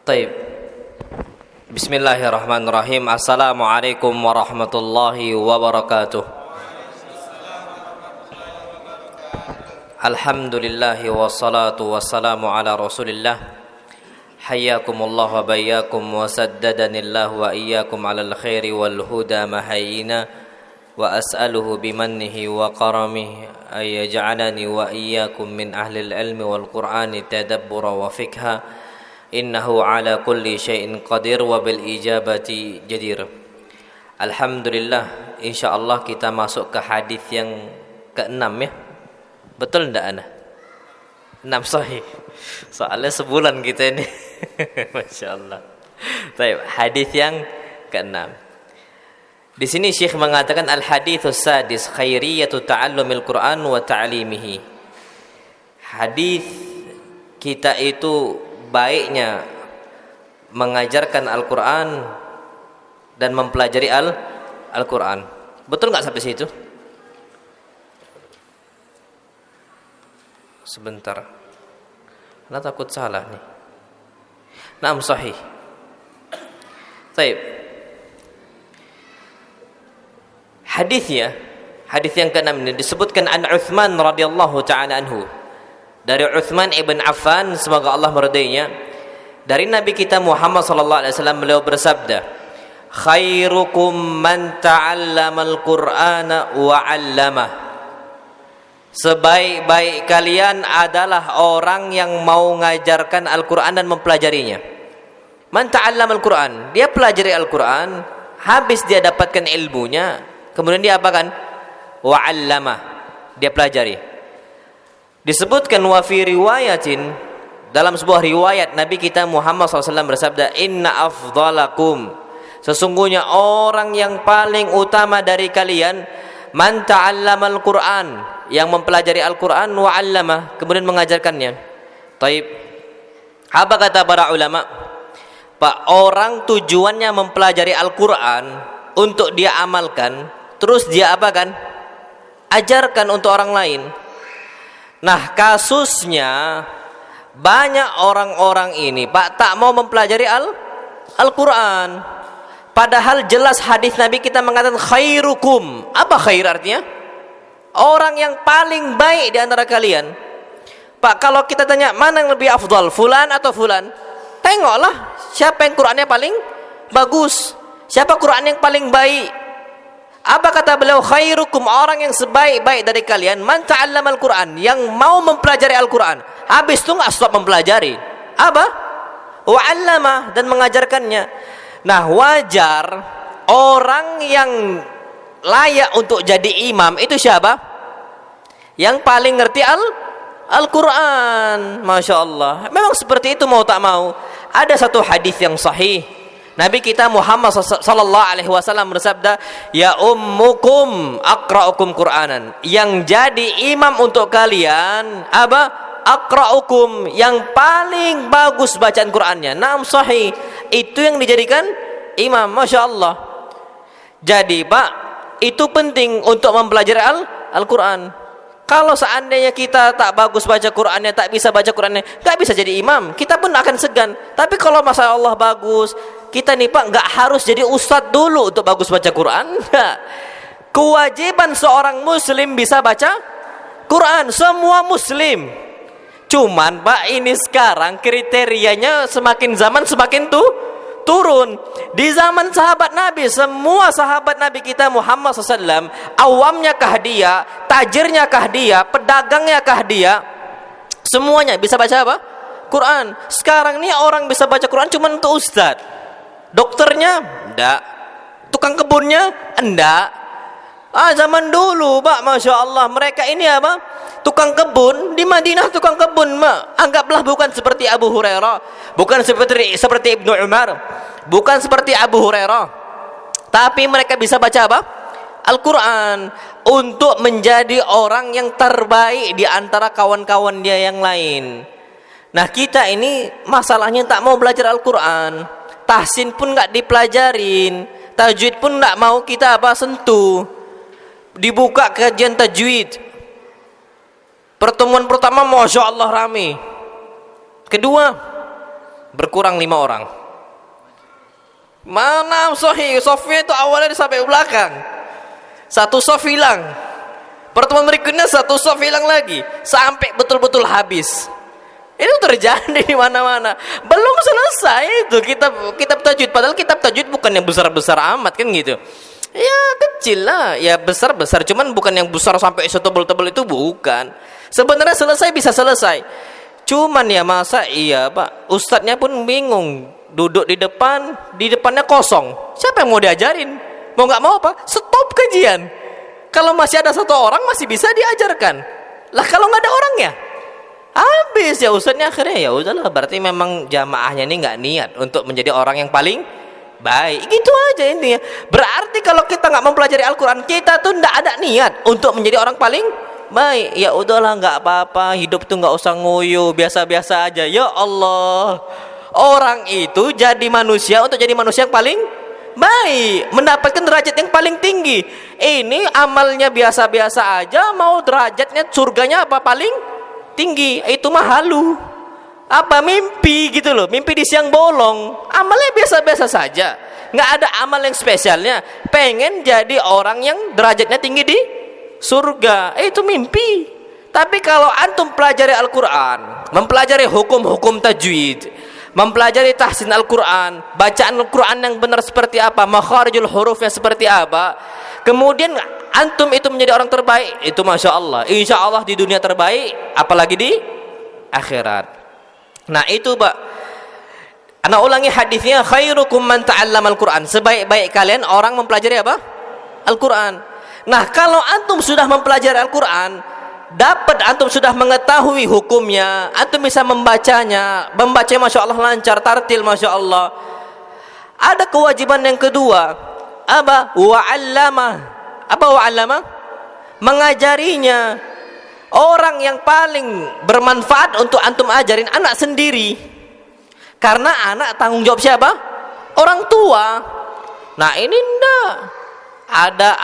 Taib. Bismillahirrahmanirrahim. Assalamualaikum warahmatullahi wabarakatuh. Alhamdulillahi wassalatu wassalamu ala Rasulillah. Hayyakumullah wa bayyakum wa saddadanillahu wa iyyakum alal khairi wal huda mahayina wa as'aluhu bimannihi wa karamihi ay yaj'alani wa iyyakum min ahlil ilmi wal qur'ani tadabbura wa fikha. Innahu ala kulli syai'in qadir wa bil ijabati jadir. Alhamdulillah, insyaallah kita masuk ke hadis yang ke-6 ya. Betul enggak ana? 6 sahih. Soalnya sebulan kita ini. Masyaallah. Baik, hadis yang ke-6. Di sini Syekh mengatakan al-haditsus sadis khairiyatu ta'allumil Qur'an wa ta'limihi. Hadis kita itu baiknya mengajarkan Al-Quran dan mempelajari Al-Quran. Betul nggak sampai situ? Sebentar, karena takut salah nih. Naam, sahih. Baik. Hadisnya, hadis yang ke-6 ini disebutkan an Utsman radhiyallahu taala anhu. Dari Utsman ibn Affan, semoga Allah meridainya, dari Nabi kita Muhammad sallallahu alaihi wasallam, beliau bersabda, khairukum man ta'allamal Qur'ana wa 'allamah. Sebaik-baik kalian adalah orang yang mau mengajarkan Al-Qur'an dan mempelajarinya. Man ta'allamal Qur'an, dia pelajari Al-Qur'an, habis dia dapatkan ilmunya, kemudian dia apakan? Wa 'allamah, dia pelajari. Disebutkan wa fi riwayatin, dalam sebuah riwayat Nabi kita Muhammad SAW bersabda, inna afdalakum, sesungguhnya orang yang paling utama dari kalian, man ta'allamal Qur'an, yang mempelajari Al-Qur'an wa 'allamah, kemudian mengajarkannya. Taib. Apa kata para ulama? Pak, orang tujuannya mempelajari Al-Qur'an untuk dia amalkan, terus dia apakan? Ajarkan untuk orang lain. Nah, kasusnya banyak orang-orang ini, Pak, tak mau mempelajari Al-Quran. Padahal jelas hadis Nabi kita mengatakan khairukum. Apa khair artinya? Orang yang paling baik di antara kalian. Pak, kalau kita tanya mana yang lebih afdal, fulan atau fulan? Tengoklah siapa yang Qurannya paling bagus, siapa Quran yang paling baik. Apa kata beliau? Khairukum, orang yang sebaik-baik dari kalian, man ta'allamal Qur'an, yang mau mempelajari Al-Qur'an. Habis itu enggak stop mempelajari. Apa? Wa 'allama, dan mengajarkannya. Nah, wajar orang yang layak untuk jadi imam itu siapa? Yang paling ngerti Al-Qur'an. Masya Allah. Memang seperti itu, mau tak mau. Ada satu hadis yang sahih. Nabi kita Muhammad sallallahu alaihi wasallam bersabda, ya ummukum aqra'ukum Qur'anan, yang jadi imam untuk kalian apa? Aqra'ukum, yang paling bagus bacaan Qur'annya. Naam, sahih. Itu yang dijadikan imam. Masya Allah. Jadi Pak, itu penting untuk mempelajari Al-Quran. Kalau seandainya kita tak bagus baca Qur'annya, tak bisa baca Qur'annya, tak bisa jadi imam, kita pun akan segan. Tapi kalau Masya Allah bagus, kita nih Pak nggak harus jadi ustadz dulu untuk bagus baca Quran. Kewajiban seorang muslim bisa baca Quran, semua muslim. Cuman Pak, ini sekarang kriterianya semakin zaman semakin turun. Di zaman sahabat Nabi, semua sahabat Nabi kita Muhammad SAW, awamnya kah dia, tajirnya kah dia, pedagangnya kah dia, semuanya bisa baca apa? Quran. Sekarang ini orang bisa baca Quran cuma untuk ustadz. Dokternya enggak, tukang kebunnya enggak. Zaman dulu Pak, Masya Allah, mereka ini apa? Tukang kebun di Madinah, tukang kebun Pak. Anggaplah bukan seperti Abu Hurairah, bukan seperti Ibnu Umar, bukan seperti Abu Hurairah, tapi mereka bisa baca apa? Al-Quran, untuk menjadi orang yang terbaik di antara kawan-kawan dia yang lain. Nah, kita ini masalahnya tak mau belajar Al-Quran. Tahsin pun nggak dipelajarin, tajwid pun nggak mau kita apa sentuh. Dibuka kajian tajwid, pertemuan pertama Masya Allah rame, kedua berkurang 5 orang. Mana sahih, safnya itu awalnya sampai belakang. Satu saf hilang. Pertemuan berikutnya satu saf hilang lagi sampai betul-betul habis. Ini terjadi di mana-mana. Belum selesai itu kitab tajwid, padahal kitab tajwid bukan yang besar-besar amat kan gitu. Ya kecil lah, ya besar-besar, cuman bukan yang besar sampai setebal-tebal itu, bukan. Sebenarnya selesai bisa selesai. Cuman ya masa iya Pak, ustadznya pun bingung. Duduk di depannya kosong. Siapa yang mau diajarin? Mau nggak mau apa? Stop kajian. Kalau masih ada satu orang masih bisa diajarkan. Lah kalau nggak ada orangnya, habis ya ustadznya. Akhirnya ya udahlah, berarti memang jamaahnya ini nggak niat untuk menjadi orang yang paling baik. Gitu aja intinya. Berarti kalau kita nggak mempelajari Al-Quran, kita tuh nggak ada niat untuk menjadi orang paling baik. Ya udahlah, nggak apa-apa, hidup tuh nggak usah ngoyo, biasa-biasa aja. Ya Allah, orang itu jadi manusia untuk jadi manusia yang paling baik, mendapatkan derajat yang paling tinggi. Ini amalnya biasa-biasa aja, mau derajatnya surganya apa paling tinggi, itu mah halu. Apa mimpi gitu loh, mimpi di siang bolong. Amalnya biasa-biasa saja, nggak ada amal yang spesialnya. Pengen jadi orang yang derajatnya tinggi di surga, itu mimpi. Tapi kalau antum pelajari Al-Quran, mempelajari hukum-hukum tajwid, mempelajari tahsin Al-Quran, bacaan Al-Quran yang benar seperti apa, makharijul hurufnya seperti apa, kemudian antum itu menjadi orang terbaik, itu Masya Allah, insya Allah di dunia terbaik, apalagi di akhirat. Nah itu Pak, anak ulangi hadisnya, khairukum man ta'allama Al-Quran, sebaik-baik kalian orang mempelajari apa? Al-Quran. Nah kalau antum sudah mempelajari Al-Quran, dapat antum sudah mengetahui hukumnya, antum bisa membacanya Masya Allah lancar, tartil Masya Allah. Ada kewajiban yang kedua, apa? Wa'allama. Apa wa'allama? Mengajarinya. Orang yang paling bermanfaat untuk antum ajarin anak sendiri, karena anak tanggung jawab siapa? Orang tua. Nah ini enggak, ada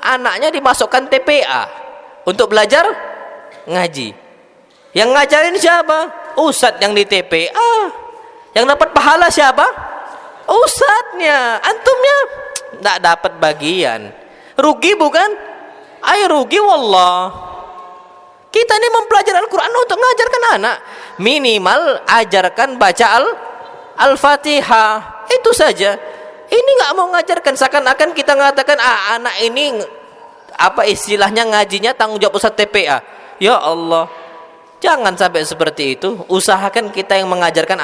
anaknya dimasukkan TPA untuk belajar ngaji. Yang ngajarin siapa? Ustadz yang di TPA. Yang dapat pahala siapa? Ustadznya. Antumnya tidak dapat bagian. Rugi bukan? Ayo rugi wallah. Kita ini mempelajari Al-Quran untuk mengajarkan anak. Minimal ajarkan baca Al-Fatihah. Itu saja. Ini nggak mau ngajarkan, seakan-akan kita mengatakan anak ini apa istilahnya ngajinya tanggung jawab Ustadz TPA. Ya Allah, jangan sampai seperti itu. Usahakan kita yang mengajarkan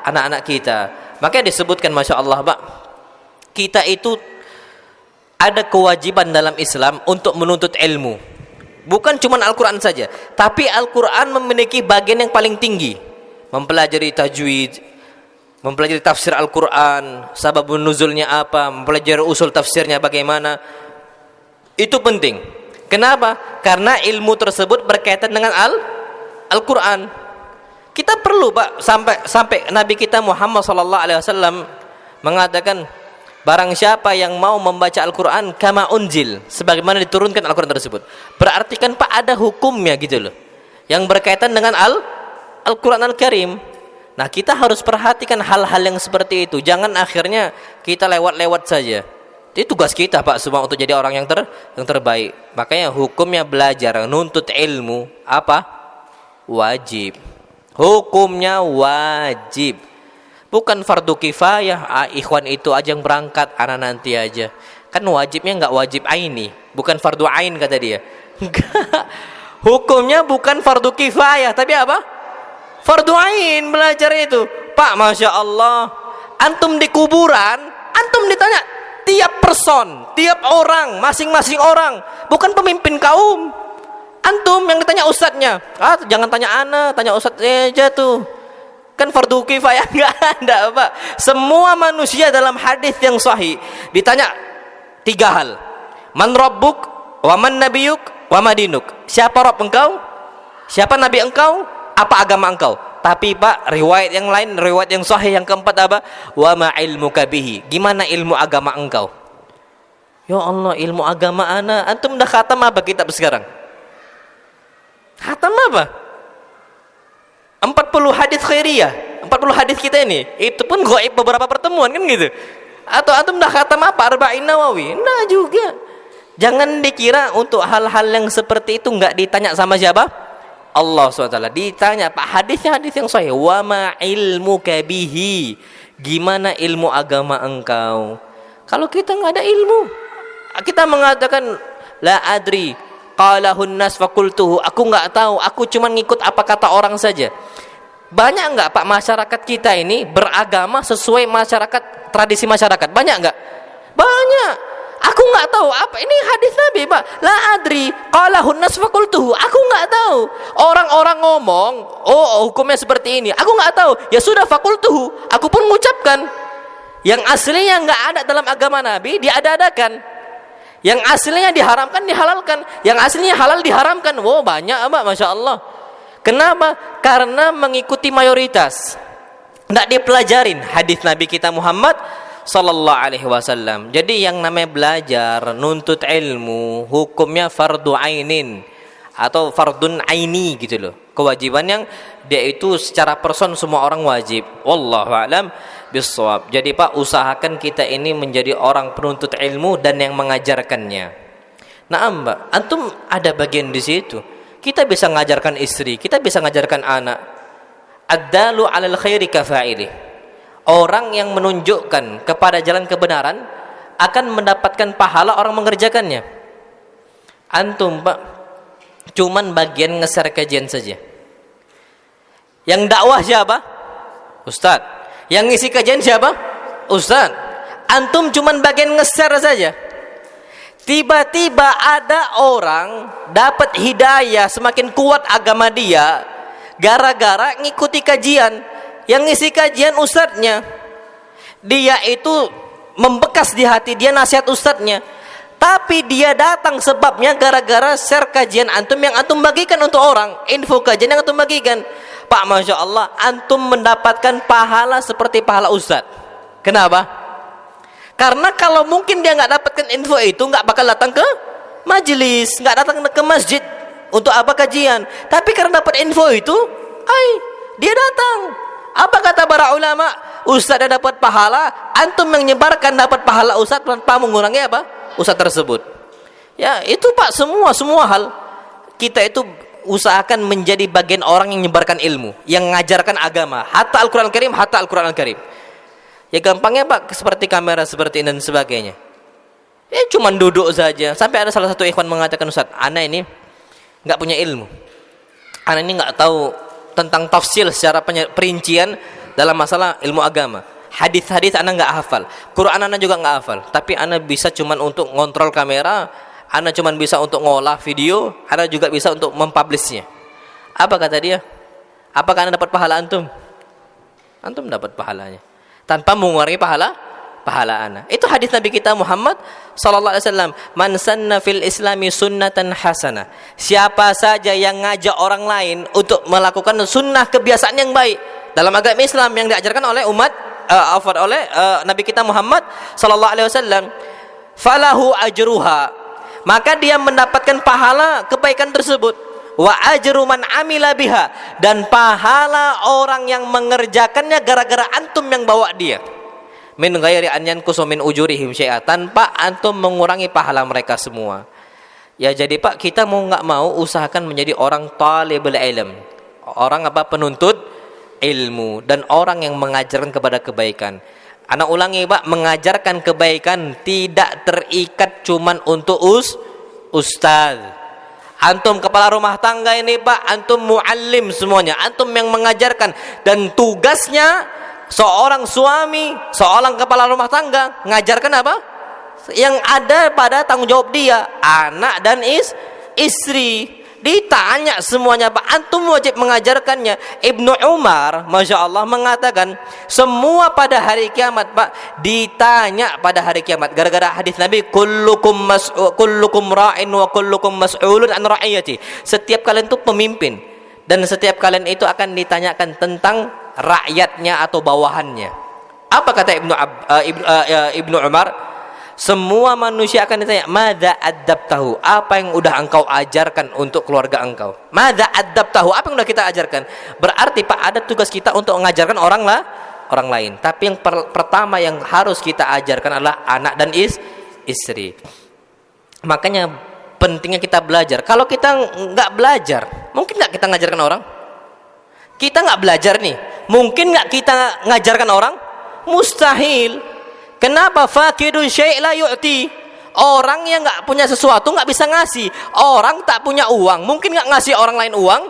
anak-anak kita. Makanya disebutkan Masya Allah Pak, kita itu ada kewajiban dalam Islam untuk menuntut ilmu. Bukan cuma Al-Quran saja, tapi Al-Quran memiliki bagian yang paling tinggi. Mempelajari tajwid, mempelajari tafsir Al-Quran, sababun nuzulnya apa, mempelajari usul tafsirnya bagaimana. Itu penting. Kenapa? Karena ilmu tersebut berkaitan dengan Al-Quran. Kita perlu Pak, sampai Nabi kita Muhammad SAW mengatakan, barang siapa yang mau membaca Al-Quran kama unjil, sebagaimana diturunkan Al-Quran tersebut. Berarti kan Pak ada hukumnya gitu loh, yang berkaitan dengan Al-Quran Al-Karim. Nah kita harus perhatikan hal-hal yang seperti itu. Jangan akhirnya kita lewat-lewat saja. Itu tugas kita Pak semua untuk jadi orang yang terbaik. Makanya hukumnya belajar, nuntut ilmu apa? Wajib. Hukumnya wajib. Bukan fardu kifayah, ikhwan itu aja yang berangkat, anak nanti aja. Kan wajibnya nggak wajib aini, bukan fardu ain kata dia. Hukumnya bukan fardu kifayah, tapi apa? Fardu ain belajar itu. Pak, Masya Allah, antum di kuburan, antum ditanya tiap person, tiap orang, masing-masing orang, bukan pemimpin kaum. Antum yang ditanya ustadznya. Jangan tanya ana, tanya ustadznya aja tuh. Kan fardu kifayah enggak ada Pak. Semua manusia dalam hadis yang sahih ditanya 3 hal. Man rabbuk, wa man nabiyuk, wa madinuk. Siapa Rabb engkau? Siapa nabi engkau? Apa agama engkau? Tapi Pak, riwayat yang lain, riwayat yang sahih yang keempat apa? Wa ma ilmuka bihi. Gimana ilmu agama engkau? Ya Allah, ilmu agama ana. Antum dah khatam apa kitab sekarang? Khatam apa? 40 hadis khairiyah, 40 hadis kita ini, itu pun gaib beberapa pertemuan kan gitu. Atau antum dah khatam apa Arba'in Nawawi? Nah juga. Jangan dikira untuk hal-hal yang seperti itu enggak ditanya sama siapa? Allah SWT. Ditanya, Pak, hadisnya hadis yang sahih. Wa ma ilmuka bihi? Gimana ilmu agama engkau? Kalau kita enggak ada ilmu, kita mengatakan la adri qalahun nas fakultuhu, aku enggak tahu, aku cuma ngikut apa kata orang saja. Banyak enggak Pak masyarakat kita ini beragama sesuai masyarakat, tradisi masyarakat? Banyak enggak? Banyak. Aku enggak tahu apa ini hadis Nabi, Pak. La adri qalahun nas fakultuhu, aku enggak tahu. Orang-orang ngomong, oh hukumnya seperti ini, aku enggak tahu. Ya sudah, fakultuhu, aku pun mengucapkan. Yang aslinya enggak ada dalam agama Nabi diada-adakan. Yang aslinya diharamkan dihalalkan, yang aslinya halal diharamkan. Wow, banyak Pak, Masya Allah. Kenapa? Karena mengikuti mayoritas, tidak dipelajarin hadis Nabi kita Muhammad sallallahu alaihi wasallam. Jadi yang namanya belajar, nuntut ilmu, hukumnya fardu ainin atau fardun aini gitu loh. Kewajiban yang dia itu secara person semua orang wajib. Wallahu a'lam bissawab. Jadi Pak, usahakan kita ini menjadi orang penuntut ilmu dan yang mengajarkannya. Nah, Mbak, antum ada bagian di situ. Kita bisa mengajarkan istri, kita bisa mengajarkan anak. Ad-dalu 'alal khairi kafa'ilih. Orang yang menunjukkan kepada jalan kebenaran akan mendapatkan pahala orang mengerjakannya. Antum Pak, cuman bagian nge-share kajian saja. Yang dakwah siapa? Ustaz. Yang ngisi kajian siapa? Ustaz. Antum cuman bagian nge-share saja. Tiba-tiba ada orang dapat hidayah, semakin kuat agama dia gara-gara ngikuti kajian. Yang ngisi kajian ustadznya, dia itu membekas di hati dia nasihat ustadznya, tapi dia datang sebabnya gara-gara share kajian antum yang antum bagikan untuk orang, info kajian yang antum bagikan. Pak, Masya Allah, antum mendapatkan pahala seperti pahala ustadz. Kenapa? Karena kalau mungkin dia nggak dapatkan info itu, nggak bakal datang ke majelis, nggak datang ke masjid untuk apa kajian. Tapi karena dapat info itu, dia datang. Apa kata para ulama? Ustaz dapat pahala, antum yang menyebarkan dapat pahala ustaz tanpa mengurangi apa? Ustaz tersebut. Ya, itu Pak, semua hal kita itu usahakan menjadi bagian orang yang menyebarkan ilmu, yang mengajarkan agama, hatta Al-Qur'an Al-Karim, hatta Al-Qur'an Al-Karim. Ya gampangnya Pak, seperti kamera seperti ini dan sebagainya. Ya cuman duduk saja. Sampai ada salah satu ikhwan mengatakan, Ustaz, ana ini enggak punya ilmu. Ana ini enggak tahu tentang tafsir secara perincian dalam masalah ilmu agama. Hadis-hadis ana enggak hafal, Quran ana juga enggak hafal, tapi ana bisa cuman untuk ngontrol kamera, ana cuman bisa untuk ngolah video, ana juga bisa untuk mempublishnya. Apa kata dia? Apakah ana dapat pahala antum? Antum dapat pahalanya tanpa mengurangi pahala ana. Itu hadis Nabi kita Muhammad sallallahu alaihi wasallam, man sanna fil islami sunnatan hasanah. Siapa saja yang ngajak orang lain untuk melakukan sunnah kebiasaan yang baik dalam agama Islam yang diajarkan oleh Nabi kita Muhammad sallallahu alaihi wasallam, falahu ajruha, maka dia mendapatkan pahala kebaikan tersebut, wa ajru man amila biha, dan pahala orang yang mengerjakannya gara-gara antum yang bawa dia. Min ghairi an yanqusu min ujurihim syai'a, tanpa antum mengurangi pahala mereka semua. Ya jadi Pak, kita mau enggak mau usahakan menjadi orang talibul ilm, orang penuntut ilmu, dan orang yang mengajarkan kepada kebaikan. Anak ulangi Pak, mengajarkan kebaikan tidak terikat cuman untuk ustaz. Antum kepala rumah tangga ini Pak, antum muallim semuanya, antum yang mengajarkan, dan tugasnya seorang suami, seorang kepala rumah tangga ngajarkan apa? Yang ada pada tanggung jawab dia, anak dan istri. Ditanya semuanya Pak, antum wajib mengajarkannya. Ibnu Umar, Masya Allah, mengatakan semua pada hari kiamat Pak ditanya pada hari kiamat, gara-gara hadis Nabi, kullukum ra'in wa kullukum mas'ulun an ra'iyati. Setiap kalian itu pemimpin, dan setiap kalian itu akan ditanyakan tentang rakyatnya atau bawahannya. Apa kata Ibnu Umar? Semua manusia akan ditanya, madza adzabtahu? Apa yang udah engkau ajarkan untuk keluarga engkau? Madza adzabtahu? Apa yang udah kita ajarkan? Berarti Pak, ada tugas kita untuk mengajarkan orang lain. Tapi yang pertama yang harus kita ajarkan adalah anak dan istri. Makanya pentingnya kita belajar. Kalau kita nggak belajar, mungkin nggak kita ngajarkan orang? Kita nggak belajar nih, mungkin nggak kita ngajarkan orang? Mustahil. Kenapa? Faqidu syai' la yu'ti. Orang yang nggak punya sesuatu nggak bisa ngasih. Orang tak punya uang, mungkin nggak ngasih orang lain uang?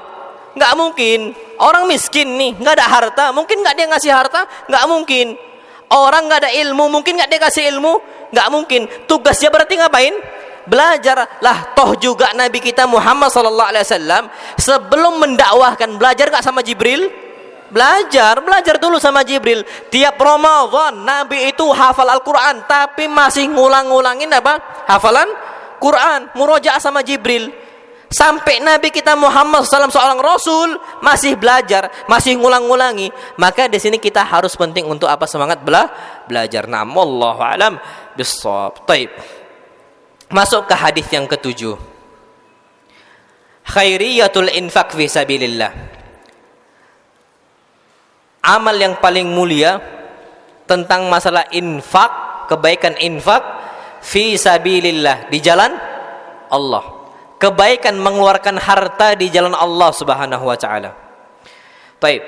Nggak mungkin. Orang miskin nih, nggak ada harta, mungkin nggak dia ngasih harta? Nggak mungkin. Orang nggak ada ilmu, mungkin nggak dia kasih ilmu? Nggak mungkin. Tugasnya berarti ngapain? Belajar. Lah toh juga Nabi kita Muhammad SAW sebelum mendakwahkan, belajar nggak sama Jibril? Belajar dulu sama Jibril. Tiap Ramadan Nabi itu hafal Al-Quran, tapi masih ngulang-ngulangin apa? Hafalan Quran, murojaah sama Jibril. Sampai Nabi kita Muhammad SAW seorang Rasul masih belajar, masih ngulang-ngulangi. Maka di sini kita harus penting untuk apa? Semangat belajar. Nah, wallahu alam bissawab. Taib. Masuk ke hadis yang ketujuh. Khairiyatul infaq fi sabilillah. Amal yang paling mulia tentang masalah infak, kebaikan infak fi sabilillah, di jalan Allah. Kebaikan mengeluarkan harta di jalan Allah Subhanahu wa taala. Baik.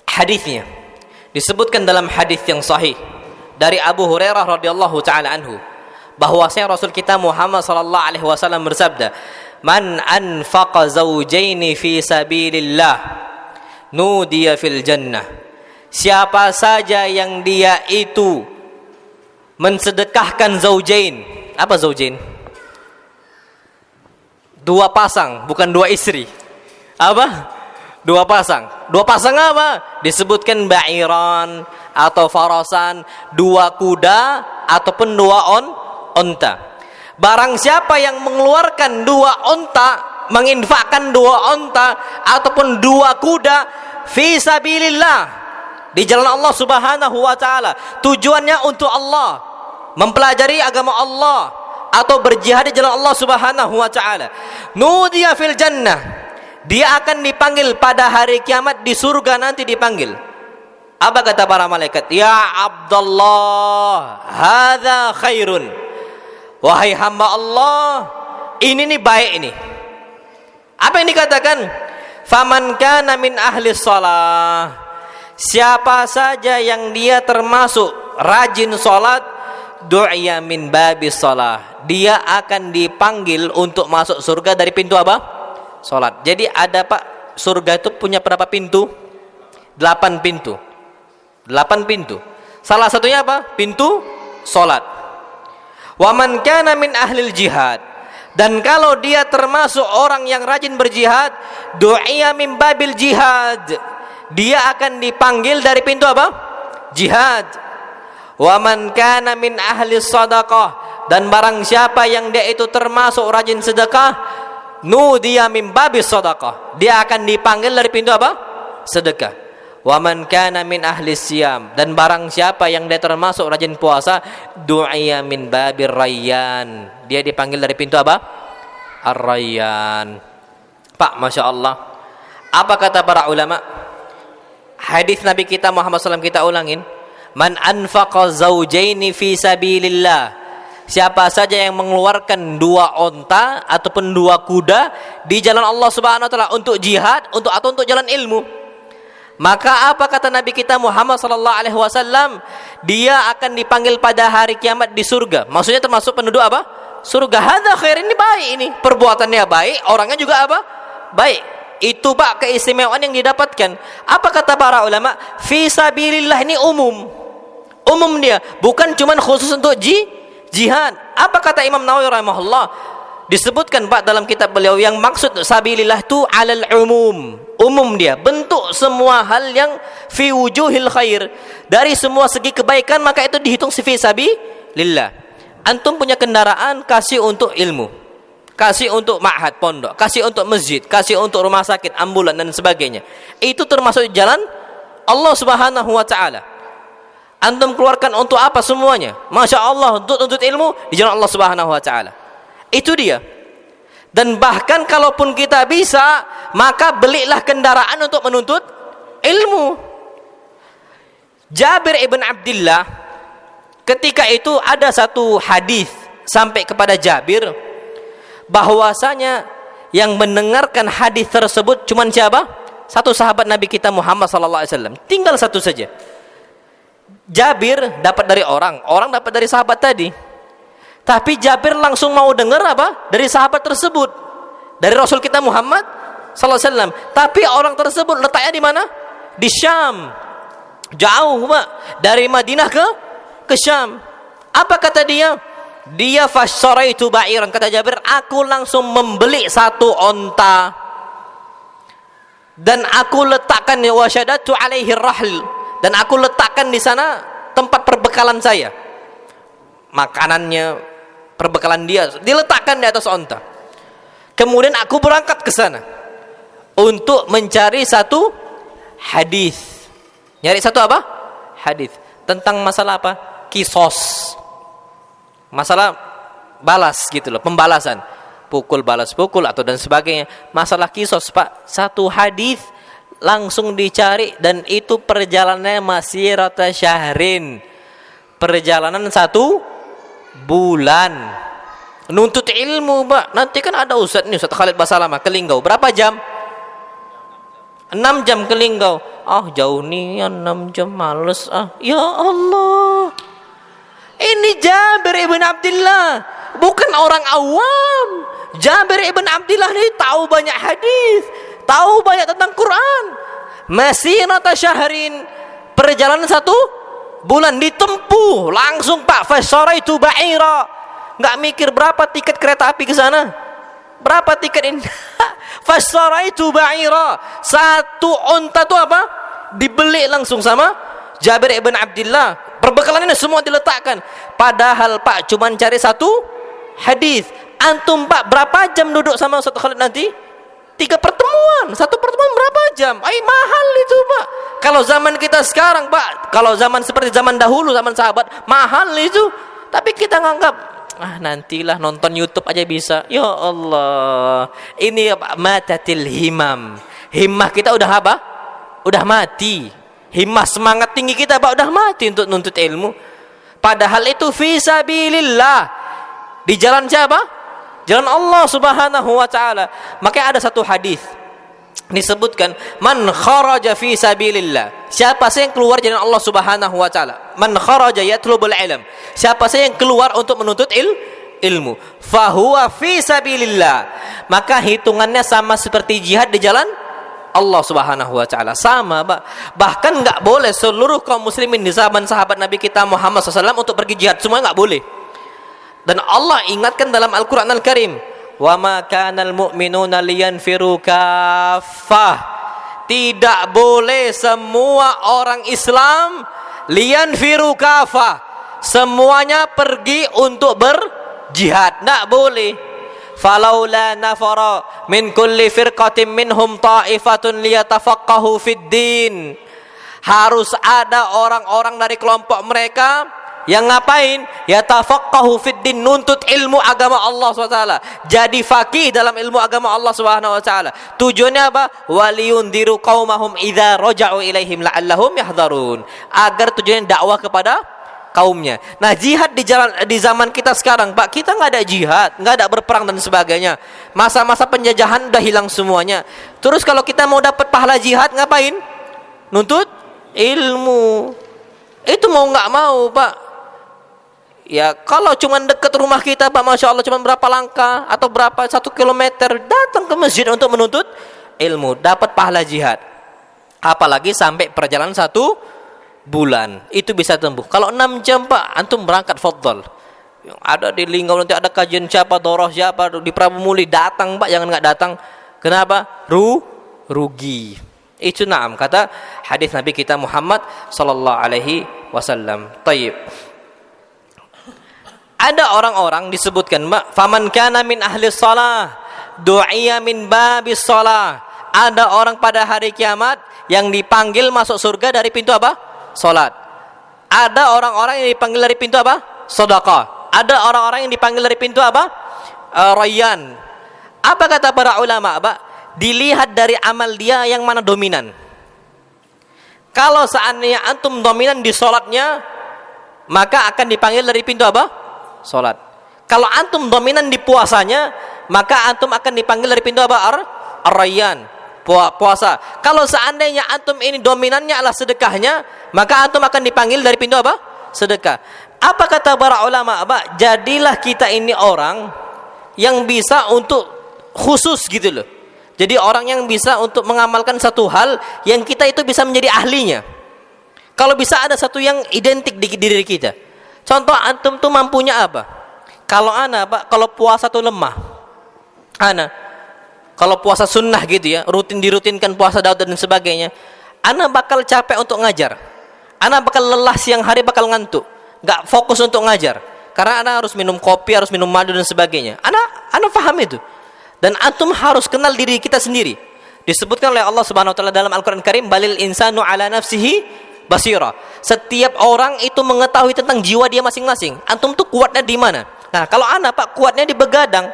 Hadisnya disebutkan dalam hadis yang sahih dari Abu Hurairah radhiyallahu taala anhu, bahwasanya Rasul kita Muhammad sallallahu alaihi wasallam bersabda, "Man anfaqa zawjaini fi sabilillah nudiya fil jannah." Siapa saja yang dia itu mensedekahkan zaujain. Apa zaujain? Dua pasang, bukan dua istri. Apa? Dua pasang. Dua pasang apa? Disebutkan ba'iran atau farasan, dua kuda ataupun dua onta. Barang siapa yang mengeluarkan dua onta, menginfakkan dua onta ataupun dua kuda fi sabilillah, di jalan Allah Subhanahu wa taala, tujuannya untuk Allah, mempelajari agama Allah atau berjihad di jalan Allah Subhanahu wa taala, nudiya fil jannah, dia akan dipanggil pada hari kiamat di surga. Nanti dipanggil, apa kata para malaikat? Ya Abdullah, hadza khairun. Wahai hamba Allah, ini nih baik ini. Apa yang dikatakan? Faman kana min ahli shalah, siapa saja yang dia termasuk rajin salat, du'iya min babis shalah, dia akan dipanggil untuk masuk surga dari pintu apa? Salat. Jadi ada Pak, surga itu punya berapa pintu? 8 pintu. 8 pintu. Salah satunya apa? Pintu salat. Wa man kana min ahlil jihad, dan kalau dia termasuk orang yang rajin berjihad, du'iya min babil jihad, dia akan dipanggil dari pintu apa? Jihad. Wa man kana min ahli sadaqah, dan barang siapa yang dia itu termasuk rajin sedekah, nudiya min babis sadaqah, dia akan dipanggil dari pintu apa? Sedekah. Wa man kana min ahli siyam, dan barang siapa yang dia termasuk rajin puasa, du'iya min babir rayyan, dia dipanggil dari pintu apa? Ar-Rayyan. Pak, Masya Allah, apa kata para ulama? Hadis Nabi kita Muhammad SAW kita ulangin, man anfaqa zawjaini fi sabilillah, siapa saja yang mengeluarkan dua onta ataupun dua kuda di jalan Allah Subhanahu wa taala untuk jihad, atau untuk jalan ilmu, maka apa kata Nabi kita Muhammad sallallahu alaihi wasallam? Dia akan dipanggil pada hari kiamat di surga. Maksudnya termasuk penduduk apa? Surga. Hadza khair, ini baik, ini perbuatannya baik, orangnya juga apa? Baik. Itu Pak keistimewaan yang didapatkan. Apa kata para ulama? Fi sabilillah ini umum. Umum dia, bukan cuman khusus untuk jihad. Apa kata Imam Nawawi rahimahullah? Disebutkan Pak dalam kitab beliau, yang maksud sabilillah itu alal umum. Umum dia, bentuk semua hal yang fi wujuhil khair, dari semua segi kebaikan, maka itu dihitung fi sabilillah. Antum punya kendaraan, kasih untuk ilmu, kasih untuk ma'had pondok, kasih untuk masjid, kasih untuk rumah sakit, ambulan dan sebagainya. Itu termasuk jalan Allah Subhanahu wa taala. Antum keluarkan untuk apa semuanya? Masya Allah, untuk ilmu di jalan Allah Subhanahu wa Ta'ala. Itu dia. Dan bahkan kalaupun kita bisa, maka belilah kendaraan untuk menuntut ilmu. Jabir ibn Abdullah, ketika itu ada satu hadis sampai kepada Jabir, bahwasanya yang mendengarkan hadis tersebut cuma siapa? Satu sahabat Nabi kita Muhammad SAW. Tinggal satu saja. Jabir dapat dari orang dapat dari sahabat tadi. Tapi Jabir langsung mau dengar apa? Dari sahabat tersebut, dari Rasul kita Muhammad SAW. Tapi orang tersebut letaknya di mana? Di Syam. Jauh, Pak. Dari Madinah ke Syam. Apa kata dia? Dia fasharaitu ba'iran, kata Jabir, aku langsung membeli satu onta dan aku letakkan wa syadatu alaihi rahl, dan aku letakkan di sana tempat perbekalan saya, makanannya, perbekalan dia diletakkan di atas onta. Kemudian aku berangkat ke sana untuk mencari satu hadis. Nyari satu apa? Hadis tentang masalah apa? Kisos. Masalah balas gitu loh, pembalasan. Pukul balas pukul atau dan sebagainya. Masalah kisos, Pak. Satu hadis langsung dicari, dan itu perjalanannya masih rata syahrin, perjalanan 1 bulan nuntut ilmu, Pak. Nanti kan ada Ustaz nih, Ustaz Khalid Basalamah ke Linggau, berapa jam? 6 jam ke Linggau. Jauh nih, 6 jam males ya Allah. Ini Jabir ibn Abdullah, bukan orang awam. Jabir ibn Abdullah ini tahu banyak hadis, tahu banyak tentang Quran. Masirata syahrin, perjalanan 1 bulan ditempuh langsung, Pak. Fasharaitu ba'ira, nggak mikir berapa tiket kereta api ke sana, berapa tiket ini. Fasharaitu ba'ira, satu onta itu apa? Dibeli langsung sama Jabir ibn Abdullah. Perbekalan ini semua diletakkan. Padahal, Pak, cuman cari satu hadis. Antum, Pak, berapa jam duduk sama Ustaz Khalid nanti? 3 pertemuan. 1 pertemuan berapa jam? Mahal itu, Pak. Kalau zaman kita sekarang, Pak, kalau zaman seperti zaman dahulu, zaman sahabat, mahal itu. Tapi kita nganggap, nantilah nonton YouTube aja bisa. Ya Allah. Ini apa? Matatil himam. Himmah kita udah apa? Udah mati. Himmah semangat tinggi kita, Pak, udah mati untuk nuntut ilmu. Padahal itu fi sabilillah. Di jalan siapa? Jalan Allah Subhanahu wa Ta'ala. Makanya ada satu hadis disebutkan, man kharaja fi sabilillah, siapa saja yang keluar jalan Allah Subhanahu wa Ta'ala, man kharaja yatlubul ilm, siapa saja yang keluar untuk menuntut ilmu, fahuwa fi sabilillah, maka hitungannya sama seperti jihad di jalan Allah Subhanahu wa Ta'ala. Sama, Pak. Bahkan nggak boleh seluruh kaum muslimin di zaman sahabat Nabi kita Muhammad SAW untuk pergi jihad, semua nggak boleh. Dan Allah ingatkan dalam Al-Quran Al-Karim, wa ma kanal mu'minuna liyanfiru kaffah, tidak boleh semua orang Islam liyanfiru kaffah, semuanya pergi untuk berjihad, tidak boleh. Falaula nafara min kulli firqatin minhum ta'ifatun liyatafaqahu fid din, harus ada orang-orang dari kelompok mereka yang ngapain? Yatafaqahu fid din, nuntut ilmu agama Allah SWT, jadi faqih dalam ilmu agama Allah SWT. Tujuannya apa? Waliyundiru qaumahum idza raja'u ilaihim la'allahum yahdharun, agar tujuannya dakwah kepada kaumnya. Nah, jihad di zaman kita sekarang, Pak, kita nggak ada jihad, nggak ada berperang dan sebagainya. Masa-masa penjajahan udah hilang semuanya. Terus kalau kita mau dapat pahala jihad, ngapain? Nuntut ilmu. Itu mau nggak mau, Pak. Ya, kalau cuma dekat rumah kita, Pak, Masya Allah, cuma berapa langkah atau berapa 1 kilometer, datang ke masjid untuk menuntut ilmu, dapat pahala jihad. Apalagi sampai perjalanan 1 bulan, itu bisa tempuh. Kalau 6 jam, Pak, antum berangkat, fadhal. Yang ada di Linggau nanti ada kajian siapa, doroh siapa, di Prabu Muli, datang, Pak, jangan nggak datang. Kenapa? Rugi. Itu na'am, kata hadis Nabi kita Muhammad sallallahu alaihi wasallam. Tayyib. Ada orang-orang disebutkan, Mbak, faman kana min ahli shalah du'iya min babis shalah. Ada orang pada hari kiamat yang dipanggil masuk surga dari pintu apa? Salat. Ada orang-orang yang dipanggil dari pintu apa? Sedekah. Ada orang-orang yang dipanggil dari pintu apa? Rayyan. Apa kata para ulama, Pak? Dilihat dari amal dia yang mana dominan. Kalau seandainya antum dominan di sholatnya, maka akan dipanggil dari pintu apa? Sholat. Kalau antum dominan di puasanya, maka antum akan dipanggil dari pintu apa? Ar-Rayyan, puasa. Kalau seandainya antum ini dominannya adalah sedekahnya, maka antum akan dipanggil dari pintu apa? Sedekah. Apa kata para ulama, Pak? Jadilah kita ini orang yang bisa untuk khusus gitu loh. Jadi orang yang bisa untuk mengamalkan satu hal yang kita itu bisa menjadi ahlinya. Kalau bisa ada satu yang identik di diri kita. Contoh antum tuh mampunya apa? Kalau ana, Pak, kalau puasa tuh lemah. Ana kalau puasa sunnah gitu ya, dirutinkan puasa Daud dan sebagainya, ana bakal capek untuk ngajar. Ana bakal lelah siang hari, bakal ngantuk. Enggak fokus untuk ngajar. Karena ana harus minum kopi, harus minum madu dan sebagainya. Ana paham itu. Dan antum harus kenal diri kita sendiri. Disebutkan oleh Allah Subhanahu wa taala dalam Al-Qur'an Karim, balil insanu ala nafsihi basira. Setiap orang itu mengetahui tentang jiwa dia masing-masing. Antum tuh kuatnya di mana? Nah, kalau ana, Pak, kuatnya di begadang.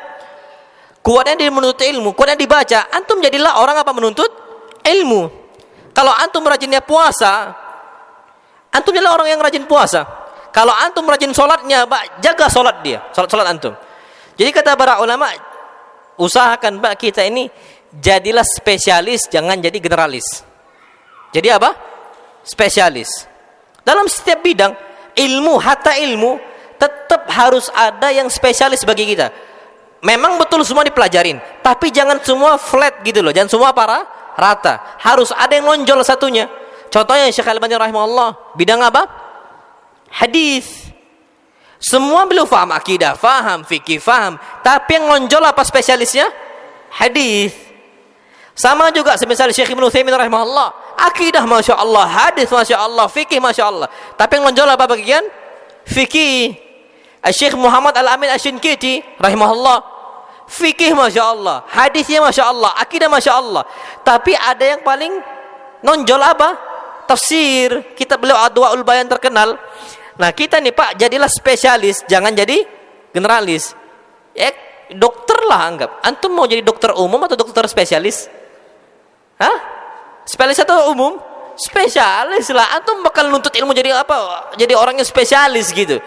Kuatnya di menuntut ilmu, kuatnya dibaca. Antum jadilah orang apa? Menuntut ilmu. Kalau antum rajinnya puasa, antum jadilah orang yang rajin puasa. Kalau antum rajin sholatnya, Pak, jaga sholat dia, sholat antum. Jadi kata para ulama, usahakan, Pak, kita ini jadilah spesialis, jangan jadi generalis. Jadi apa? Spesialis. Dalam setiap bidang ilmu, hatta ilmu, tetap harus ada yang spesialis bagi kita. Memang betul semua dipelajarin, tapi jangan semua flat gitu loh, jangan semua rata. Harus ada yang nonjol satunya. Contohnya Syekh Al-Albani rahimahullah, bidang apa? Hadis. Semua beliau faham akidah, faham fikih, faham, tapi yang nonjol apa spesialisnya? Hadis. Sama juga semisal Syekh Ibnu Utsaimin rahimahullah, akidah masya Allah, hadis masya Allah, fikih masya Allah, tapi yang nonjol apa bagian? Fikih. Syekh Muhammad Al-Amin Asy-Syinkiti rahimahullah, fikih masya Allah, hadisnya masya Allah, akidah masya Allah, tapi ada yang paling nonjol apa? Tafsir. Kitab beliau Adwaul Bayan terkenal. Nah, kita nih, Pak, jadilah spesialis, jangan jadi generalis. Dokter lah anggap. Antum mau jadi dokter umum atau dokter spesialis? Hah? Spesialis atau umum? Spesialis lah. Antum bakal nuntut ilmu jadi apa? Jadi orang yang spesialis gitu.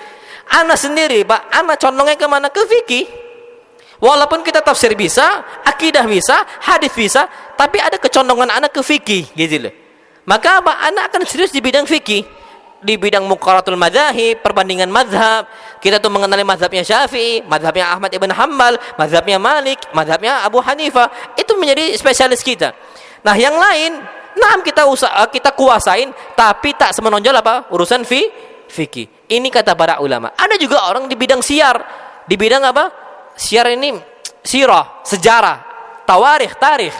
Ana sendiri, Pak, ana condongnya kemana? Ke fikih. Walaupun kita tafsir bisa, akidah bisa, hadis bisa, tapi ada kecondongan ana ke fikih gitu loh. Maka apa? Ana akan serius di bidang fikih. Di bidang muqaratul madzhab, perbandingan mazhab, kita tuh mengenali mazhabnya Syafi'i, mazhabnya Ahmad ibn Hanbal, mazhabnya Malik, mazhabnya Abu Hanifah. Itu menjadi spesialis kita. Nah, yang lain, kita kuasain, tapi tak semenonjol apa? Urusan fikih. Ini kata para ulama. Ada juga orang di bidang siar. Di bidang apa? Siar ini sirah, sejarah, tawarikh, tarikh.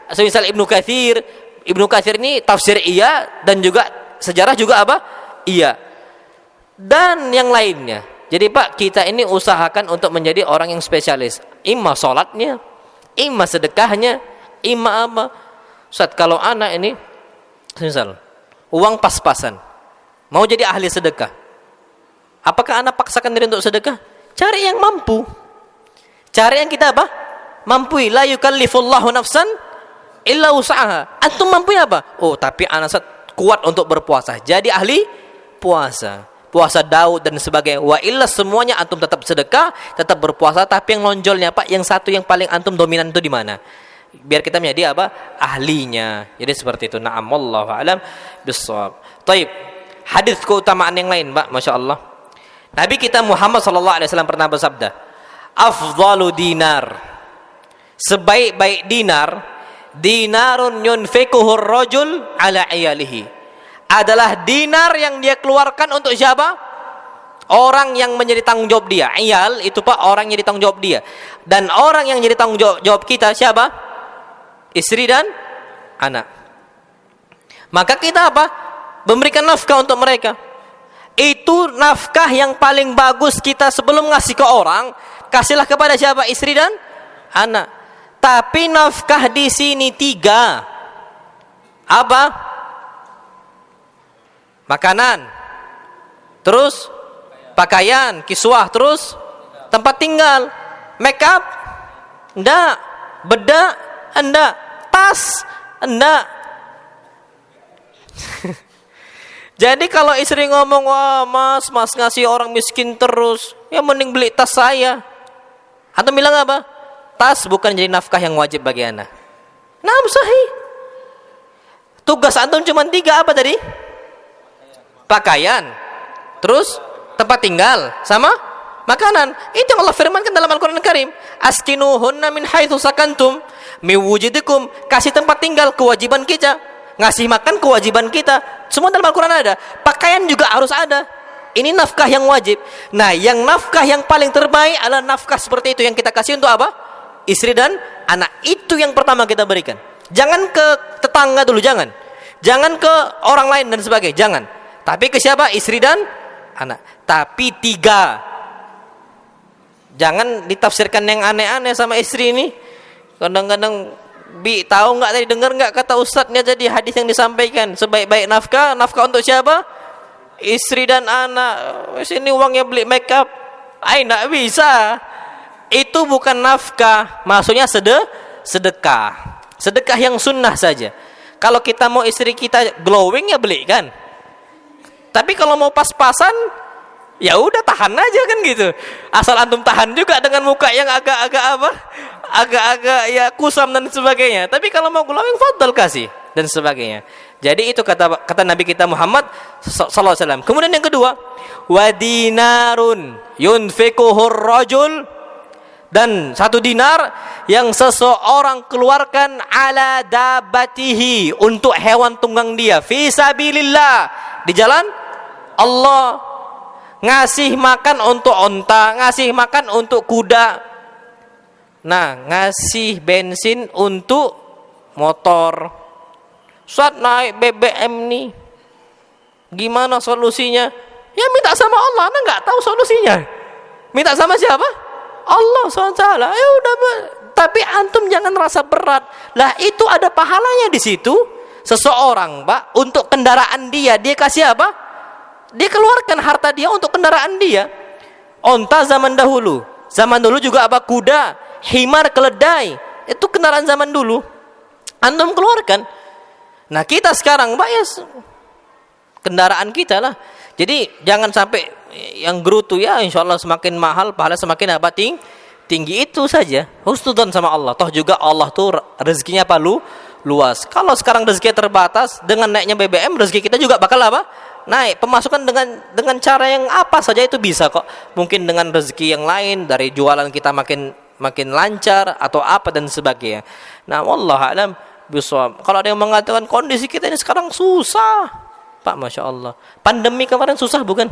Semisal Ibnu Katsir ini tafsir iya, dan juga sejarah juga apa? Iya. Dan yang lainnya. Jadi, Pak, kita ini usahakan untuk menjadi orang yang spesialis. Imma sholatnya, imma sedekahnya, imma apa? Ustaz, kalau anak ini misal uang pas-pasan, mau jadi ahli sedekah, apakah anak paksakan diri untuk sedekah? Cari yang mampu. Cari yang kita apa? Mampu. La yukallifullahu nafsan illa wus'aha. Antum mampu apa? Oh, tapi anak kuat untuk berpuasa, jadi ahli puasa Daud dan sebagainya. Wa illa semuanya antum tetap sedekah, tetap berpuasa, tapi yang nonjolnya, Pak, yang satu yang paling antum dominan itu di mana? Biar kita menjadi apa? Ahlinya. Jadi seperti itu. Na'am, wallahu a'lam bissawab. Taib. Hadis keutamaan yang lain, Pak, masya Allah. Nabi kita Muhammad sallallahu alaihi wasallam pernah bersabda, afdalu dinar, sebaik-baik dinar, dinarun yunfikuhu ar-rajul ala iyalihi, adalah dinar yang dia keluarkan untuk siapa? Orang yang menjadi tanggung jawab dia. Iyal itu, Pak, orang yang jadi tanggung jawab dia. Dan orang yang jadi tanggung jawab kita siapa? Istri dan anak. Maka kita apa? Memberikan nafkah untuk mereka. Itu nafkah yang paling bagus kita sebelum ngasih ke orang, kasihlah kepada siapa? Istri dan anak. Tapi nafkah di sini 3. Apa? Makanan, terus pakaian, kiswah, terus tempat tinggal, make up, enggak, bedak, enggak, tas, enggak. Jadi kalau istri ngomong, wah mas ngasih orang miskin terus, ya mending beli tas saya. Antum bilang apa? Tas bukan jadi nafkah yang wajib bagi ana. Nah, sahih. Tugas antum cuma 3 apa tadi? Pakaian, terus tempat tinggal, sama makanan. Itu yang Allah firmankan dalam Al-Quran Al-Karim. Askinuhunna min haitsu sakantum min wujudikum. Kasih tempat tinggal kewajiban kita, ngasih makan kewajiban kita. Semua dalam Al-Quran ada. Pakaian juga harus ada. Ini nafkah yang wajib. Nah, yang nafkah yang paling terbaik adalah nafkah seperti itu yang kita kasih untuk apa? Istri dan anak. Itu yang pertama kita berikan. Jangan ke tetangga dulu, jangan. Jangan ke orang lain dan sebagainya, jangan. Tapi ke siapa? Istri dan anak. Tapi 3. Jangan ditafsirkan yang aneh-aneh sama istri ini. Kadang-kadang tahu nggak tadi, dengar nggak kata ustadznya tadi hadis yang disampaikan, sebaik-baik nafkah untuk siapa? Istri dan anak. Sini uangnya beli make up. Nggak bisa. Itu bukan nafkah, maksudnya sedekah. Sedekah yang sunnah saja. Kalau kita mau istri kita glowing ya beli kan. Tapi kalau mau pas-pasan, ya udah tahan aja kan gitu. Asal antum tahan juga dengan muka yang agak-agak apa? Agak-agak ya kusam dan sebagainya. Tapi kalau mau glowing, fadhal kasih dan sebagainya. Jadi itu kata Nabi kita Muhammad sallallahu alaihi wasallam. Kemudian yang kedua, wa dinarun yunfikuhur rajul, dan 1 dinar yang seseorang keluarkan ala dabatihi, untuk hewan tunggang dia, fi sabilillah, di jalan Allah. Ngasih makan untuk onta, ngasih makan untuk kuda, nah ngasih bensin untuk motor. Saat naik BBM nih, gimana solusinya? Ya minta sama Allah. Anda nggak tahu solusinya. Minta sama siapa? Allah SWT. Ya udah, tapi antum jangan rasa berat. Lah itu ada pahalanya di situ. Seseorang, Pak, untuk kendaraan dia kasih apa? Dia keluarkan harta dia untuk kendaraan dia. Onta zaman dahulu juga apa? Kuda, himar, keledai. Itu kendaraan zaman dulu. Antum keluarkan. Nah kita sekarang, Pak, ya kendaraan kita lah. Jadi jangan sampai yang gerutu, ya insya Allah semakin mahal, pahala semakin apa? Tinggi itu saja. Husnudzon sama Allah. Toh juga Allah tuh rezekinya apa? Luas. Kalau sekarang rezekinya terbatas, dengan naiknya BBM rezeki kita juga bakal apa? Naik. Pemasukan dengan cara yang apa saja itu bisa kok. Mungkin dengan rezeki yang lain, dari jualan kita makin lancar atau apa dan sebagainya. Nah, wallahu a'lam bishawab. Kalau ada yang mengatakan kondisi kita ini sekarang susah, Pak, Masya Allah. Pandemi kemarin susah bukan?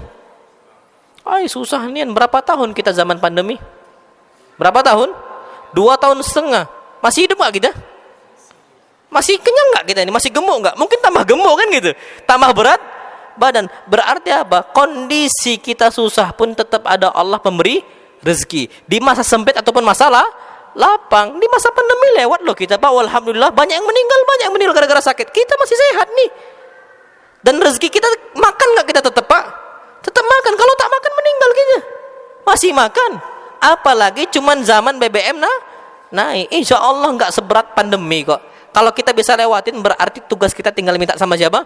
Susah nih. Berapa tahun kita zaman pandemi? Berapa tahun? 2,5 tahun. Masih hidup gak kita? Masih kenyang gak kita ini? Masih gemuk gak? Mungkin tambah gemuk kan gitu. Tambah berat badan. Berarti apa? Kondisi kita susah pun tetap ada Allah pemberi rezeki. Di masa sempit ataupun masalah lapang. Di masa pandemi lewat loh kita, Pak. Alhamdulillah banyak yang meninggal gara-gara sakit. Kita masih sehat nih. Dan rezeki kita makan gak kita tetap, Pak? Tetap makan. Kalau tak makan meninggal kita. Masih makan. Apalagi cuman zaman BBM naik. Insya Allah gak seberat pandemi kok. Kalau kita bisa lewatin, berarti tugas kita tinggal minta sama siapa?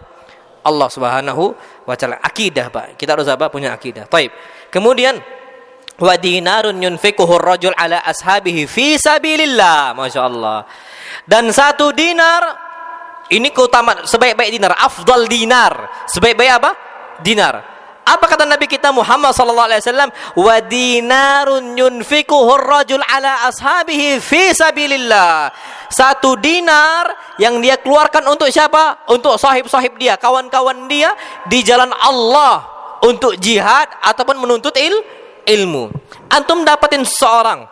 Allah Subhanahu wa ta'ala. Akidah, Pak. Kita harus apa? Punya akidah. Baik. Kemudian wa dinarun yunfikuhu rajul ala ashabihi fi sabilillah. Masya Allah. Dan 1 dinar, ini keutamaan sebaik-baik dinar, afdal dinar. Sebaik-baik apa? Dinar. Apa kata Nabi kita Muhammad sallallahu alaihi wasallam? Wa dinarun yunfikuhu rajul ala ashabihi fi sabilillah. 1 dinar yang dia keluarkan untuk siapa? Untuk sahib-sahib dia, kawan-kawan dia di jalan Allah, untuk jihad ataupun menuntut ilmu. Antum dapatin seorang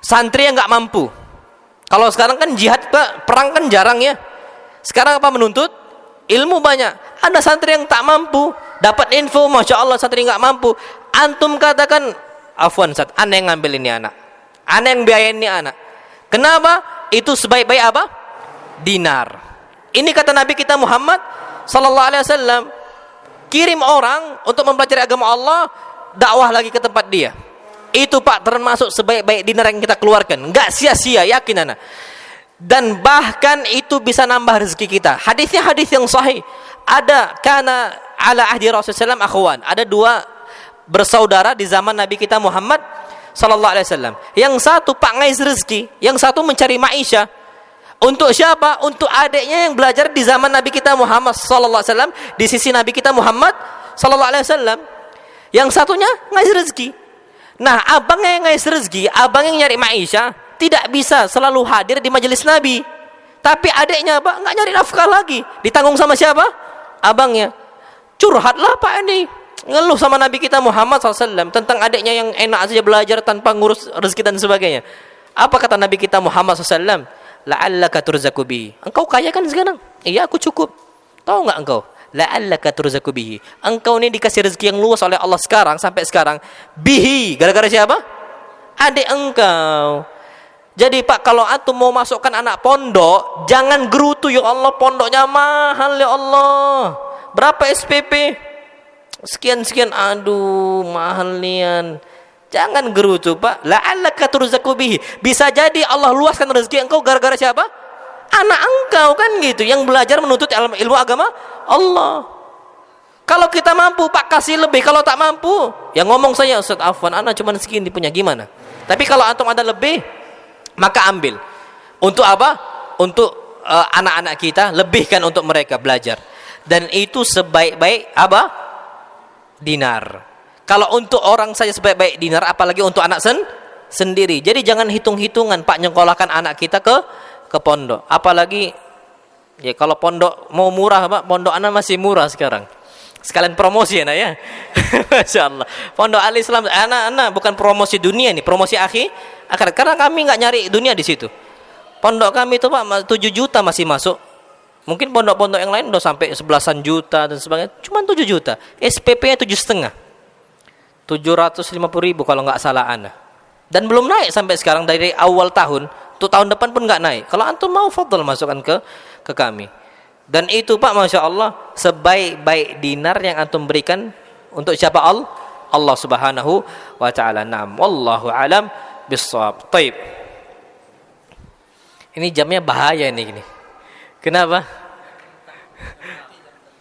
santri yang enggak mampu. Kalau sekarang kan jihad, perang kan jarang ya. Sekarang apa? Menuntut ilmu banyak. Ada santri yang tak mampu, dapat info, Masya Allah santri nggak mampu. Antum katakan, afwan Ustaz, ana yang ngambil ini anak, ana yang biayain ini anak. Kenapa? Itu sebaik-baik apa? Dinar. Ini kata Nabi kita Muhammad sallallahu alaihi wasallam. kirim orang untuk mempelajari agama Allah, dakwah lagi ke tempat dia. Itu Pak termasuk sebaik-baik dinar yang kita keluarkan, enggak sia-sia, yakin anak. Dan bahkan itu bisa nambah rezeki kita. Hadisnya hadis yang sahih. Ada kana ala ahdi Rasulullah SAW akhwan. Ada dua bersaudara di zaman Nabi kita Muhammad sallallahu alaihi wasallam. Yang satu Pak ngais rezeki, yang satu mencari maisha. Untuk siapa? Untuk adiknya yang belajar di zaman Nabi kita Muhammad sallallahu alaihi wasallam, di sisi Nabi kita Muhammad sallallahu alaihi wasallam. Yang satunya ngais rezeki. Nah, abangnya yang ngais rezeki, abang yang nyari maisha, tidak bisa selalu hadir di majelis Nabi. Tapi adiknya Pak nggak nyari nafkah lagi, ditanggung sama siapa? Abangnya. Curhatlah Pak ini, ngeluh sama Nabi kita Muhammad SAW tentang adiknya yang enak saja belajar tanpa ngurus rezeki dan sebagainya. Apa kata Nabi kita Muhammad SAW? La'allaka turzaku bihi. Engkau kaya kan sekarang? Iya, aku cukup. Tahu nggak engkau? La'allaka turzaku bihi. Engkau ini dikasih rezeki yang luas oleh Allah sekarang sampai sekarang. Bihi, gara-gara siapa? Adik engkau. Jadi Pak, kalau antum mau masukkan anak pondok, jangan gerutu, ya Allah pondoknya mahal ya Allah. Berapa SPP? Sekian-sekian, aduh mahal nian. Jangan gerutu Pak. La'allaka turzaku bihi. Bisa jadi Allah luaskan rezeki engkau gara-gara siapa? Anak engkau kan gitu, yang belajar menuntut ilmu agama Allah. Kalau kita mampu Pak kasih lebih, kalau tak mampu ya ngomong saya, Ustaz afwan, anak cuma segini punya, gimana? Tapi kalau antum ada lebih, maka ambil. Untuk apa? Untuk anak-anak kita, lebihkan untuk mereka belajar. Dan itu sebaik-baik apa? Dinar. Kalau untuk orang saja sebaik-baik dinar, apalagi untuk anak sendiri. Jadi jangan hitung-hitungan Pak nyekolahkan anak kita ke pondok. Apalagi ya kalau pondok mau murah Pak, pondok anak masih murah sekarang. Sekalian promosi ya, ya. Masya Allah. Pondok Al-Islam anak-anak bukan promosi dunia nih, promosi akhirat. Karena kami nggak nyari dunia di situ. Pondok kami itu Pak 7 juta masih masuk. Mungkin pondok-pondok yang lain udah sampai 11-an juta dan sebagainya. Cuma 7 juta. SPP-nya 7,5. 750.000 kalau nggak salah anak. Dan belum naik sampai sekarang dari awal tahun. Untuk tahun depan pun nggak naik. Kalau antum mau fadhal masukkan ke kami. Dan itu Pak, Masya Allah, sebaik-baik dinar yang antum berikan untuk siapa? Allah Subhanahu wa ta'ala. Naam, wallahu alam bissawab. Taib. Ini jamnya bahaya nih gini. Kenapa?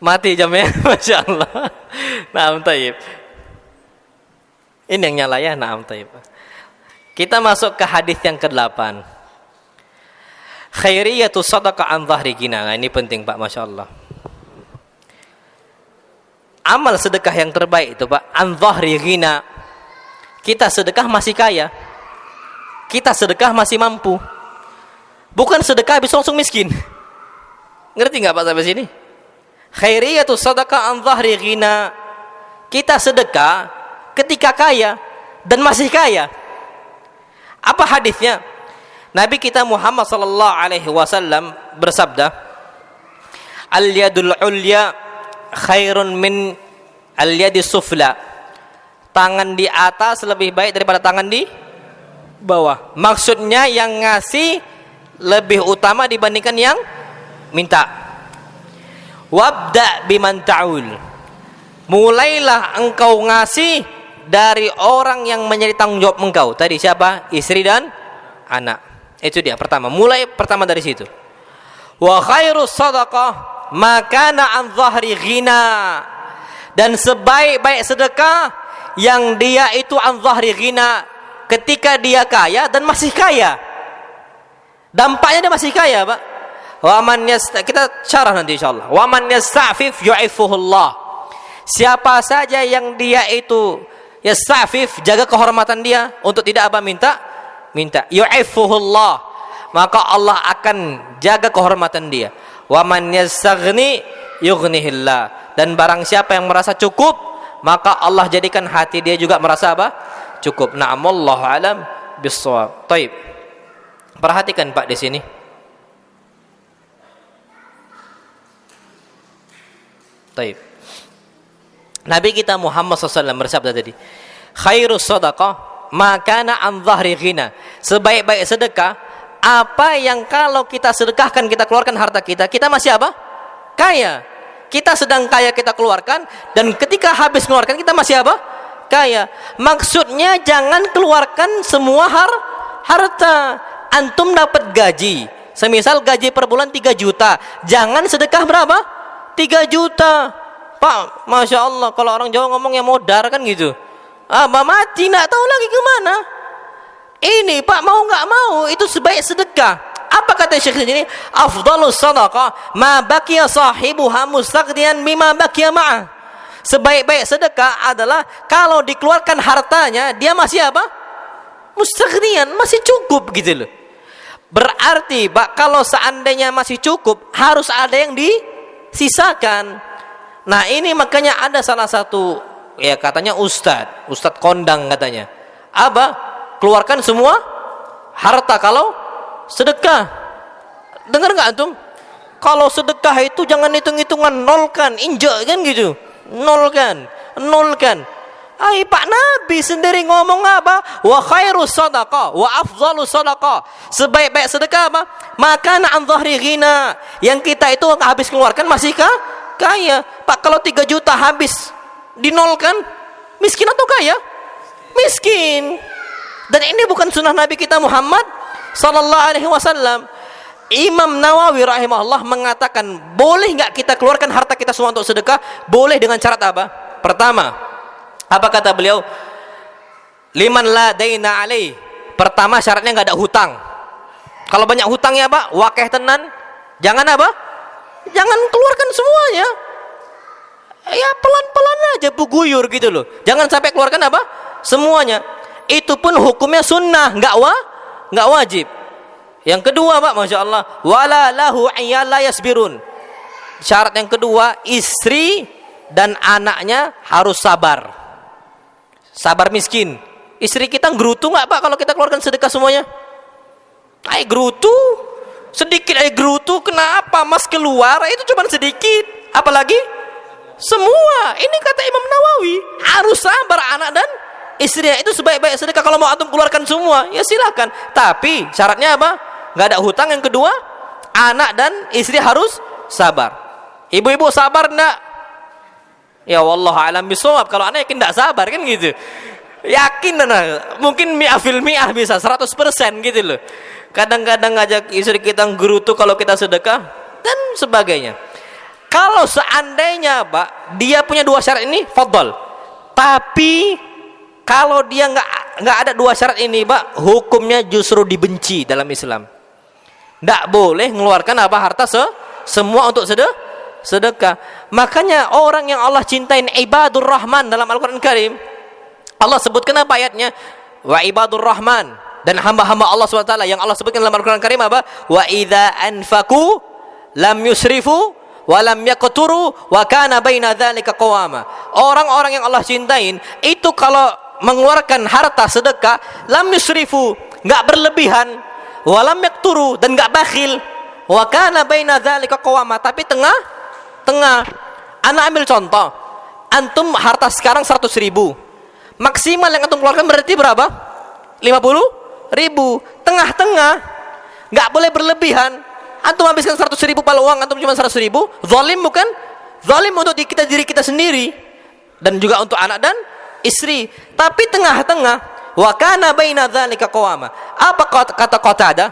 Mati jamnya. Masya Allah. Naam, taib. Ini yang nyala ya. Naam, taib. Kita masuk ke hadis yang ke-8. Khairiyatu sadaqah an dhahri ghina. Nah, ini penting Pak, Masya Allah. Amal sedekah yang terbaik itu Pak, an dhahri ghina. Kita sedekah masih kaya, kita sedekah masih mampu. Bukan sedekah habis langsung miskin. Ngerti nggak Pak sampai sini? Khairiyatu sadaqah an dhahri ghina. Kita sedekah ketika kaya dan masih kaya. Apa hadisnya? Nabi kita Muhammad sallallahu alaihi wasallam bersabda, "Al-yadul ulya khairun min al-yadis sufla." Tangan di atas lebih baik daripada tangan di bawah. Maksudnya yang ngasih lebih utama dibandingkan yang minta. Wabda biman ta'ul. Mulailah engkau ngasih dari orang yang menjadi tanggung jawab engkau. Tadi siapa? Istri dan anak. Itu dia pertama, mulai pertama dari situ. Wa khairus sadaqah makana an dhahri ghina. Dan sebaik-baik sedekah yang dia itu an dhahri ghina, ketika dia kaya dan masih kaya. Dampaknya dia masih kaya, Pak. Wa man kita syarah nanti insyaallah. Wa man yasta'fif yu'ifuhullah. Siapa saja yang dia itu yasta'fif, jaga kehormatan dia untuk tidak apa minta, yu'ifuhullah, maka Allah akan jaga kehormatan dia. Wa man yastaghni yughnihillah. Dan barang siapa yang merasa cukup, maka Allah jadikan hati dia juga merasa apa? Cukup. Na'am, wallahu alam bissawab. Taib. Perhatikan Pak di sini. Taib. Nabi kita Muhammad SAW bersabda tadi, khairus sadaqah makana an dhahri ghina. Sebaik-baik sedekah apa yang kalau kita sedekahkan, kita keluarkan harta kita, kita masih apa? Kaya. Kita sedang kaya kita keluarkan, dan ketika habis keluarkan kita masih apa? Kaya. Maksudnya jangan keluarkan semua harta. Antum dapat gaji, semisal gaji per bulan 3 juta, jangan sedekah berapa? 3 juta. Pak, Masya Allah, kalau orang Jawa ngomongnya modar kan gitu. Mati nggak tahu lagi kemana. Ini Pak, mau nggak mau itu sebaik sedekah. Apa kata Syekh ini? Afdalus sadaqah ma baqiya sahibuha mustaghniyan bima baqiya ma'ah. Sebaik-baik sedekah adalah kalau dikeluarkan hartanya dia masih apa? Mustaghniyan, masih cukup gitu loh. Berarti Pak, kalau seandainya masih cukup harus ada yang disisakan. Nah, ini makanya ada salah satu, ya katanya Ustadz kondang katanya. Apa? Keluarkan semua harta kalau sedekah. Dengar nggak antum? Kalau sedekah itu jangan hitung-hitungan, nolkan, injak kan gitu. Nolkan. Pak Nabi sendiri ngomong apa? Wa khairus sadaqah wa afdhalus sadaqah. Sebaik-baik sedekah apa? Maka an dhahri ghina. Yang kita itu habis keluarkan masih kaya. Pak, kalau 3 juta habis dinolkan, miskin atau kaya? Miskin. Dan ini bukan sunnah Nabi kita Muhammad sallallahu alaihi wasallam. Imam Nawawi rahimahullah mengatakan, boleh nggak kita keluarkan harta kita semua untuk sedekah? Boleh dengan syarat apa? Pertama, apa kata beliau? Liman la daina alaih. Pertama syaratnya nggak ada hutang. Kalau banyak hutangnya apa? Wakeh tenan. Jangan apa? Jangan keluarkan semuanya. Ya pelan-pelan aja, buguyur gitu loh. Jangan sampai keluarkan apa? Semuanya. Itu pun hukumnya sunnah, nggak wajib. Yang kedua Pak, Masya Allah, wala lahu ayyala yasbirun. Syarat yang kedua, istri dan anaknya harus sabar. Sabar miskin. Istri kita gerutu nggak Pak kalau kita keluarkan sedekah semuanya? Gerutu. Sedikit gerutu, kenapa Mas keluar? Itu cuma sedikit. Apalagi? Semua. Ini kata Imam Nawawi. Harus sabar anak dan istrinya. Itu sebaik-baik sedekah. Kalau mau antum keluarkan semua, ya silakan. Tapi syaratnya apa? Nggak ada hutang. Yang kedua, anak dan istri harus sabar. Ibu-ibu sabar enggak? Ya wallahu alam bisawab. Kalau anak yakin enggak sabar kan gitu. Yakin mungkin mi'ah fil mi'ah bisa 100% gitu loh. Kadang-kadang ngajak istri kita gerutu kalau kita sedekah dan sebagainya. Kalau seandainya Pak, dia punya 2 syarat ini, fadhal. Tapi kalau dia nggak ada 2 syarat ini Pak, hukumnya justru dibenci dalam Islam. Nggak boleh mengeluarkan apa harta semua untuk sedekah. Makanya orang yang Allah cintain ibadur rahman dalam Al-Quran Karim, Allah sebutkan apa ayatnya? Wa ibadur rahman, dan hamba-hamba Allah SWT yang Allah sebutkan dalam Al-Quran Karim apa? Wa idza anfaku lam yusrifu wa lam yaqturu wa kana baina dzalika qawama. Orang-orang yang Allah cintain itu kalau mengeluarkan harta sedekah lam yusrifu, enggak berlebihan, wa lam yaqturu, dan enggak bakhil, wa kana baina dzalika qawama, tapi tengah. Anak ambil contoh, antum harta sekarang 100.000, maksimal yang antum keluarkan berarti berapa? 50.000. Tengah-tengah, nggak boleh berlebihan. Antum habiskan 100.000 pada uang antum cuma 100.000, zalim bukan? Zalim untuk diri kita sendiri dan juga untuk anak dan istri. Tapi tengah-tengah, wa kana baina dzalika qawama. Apa kata Qatadah?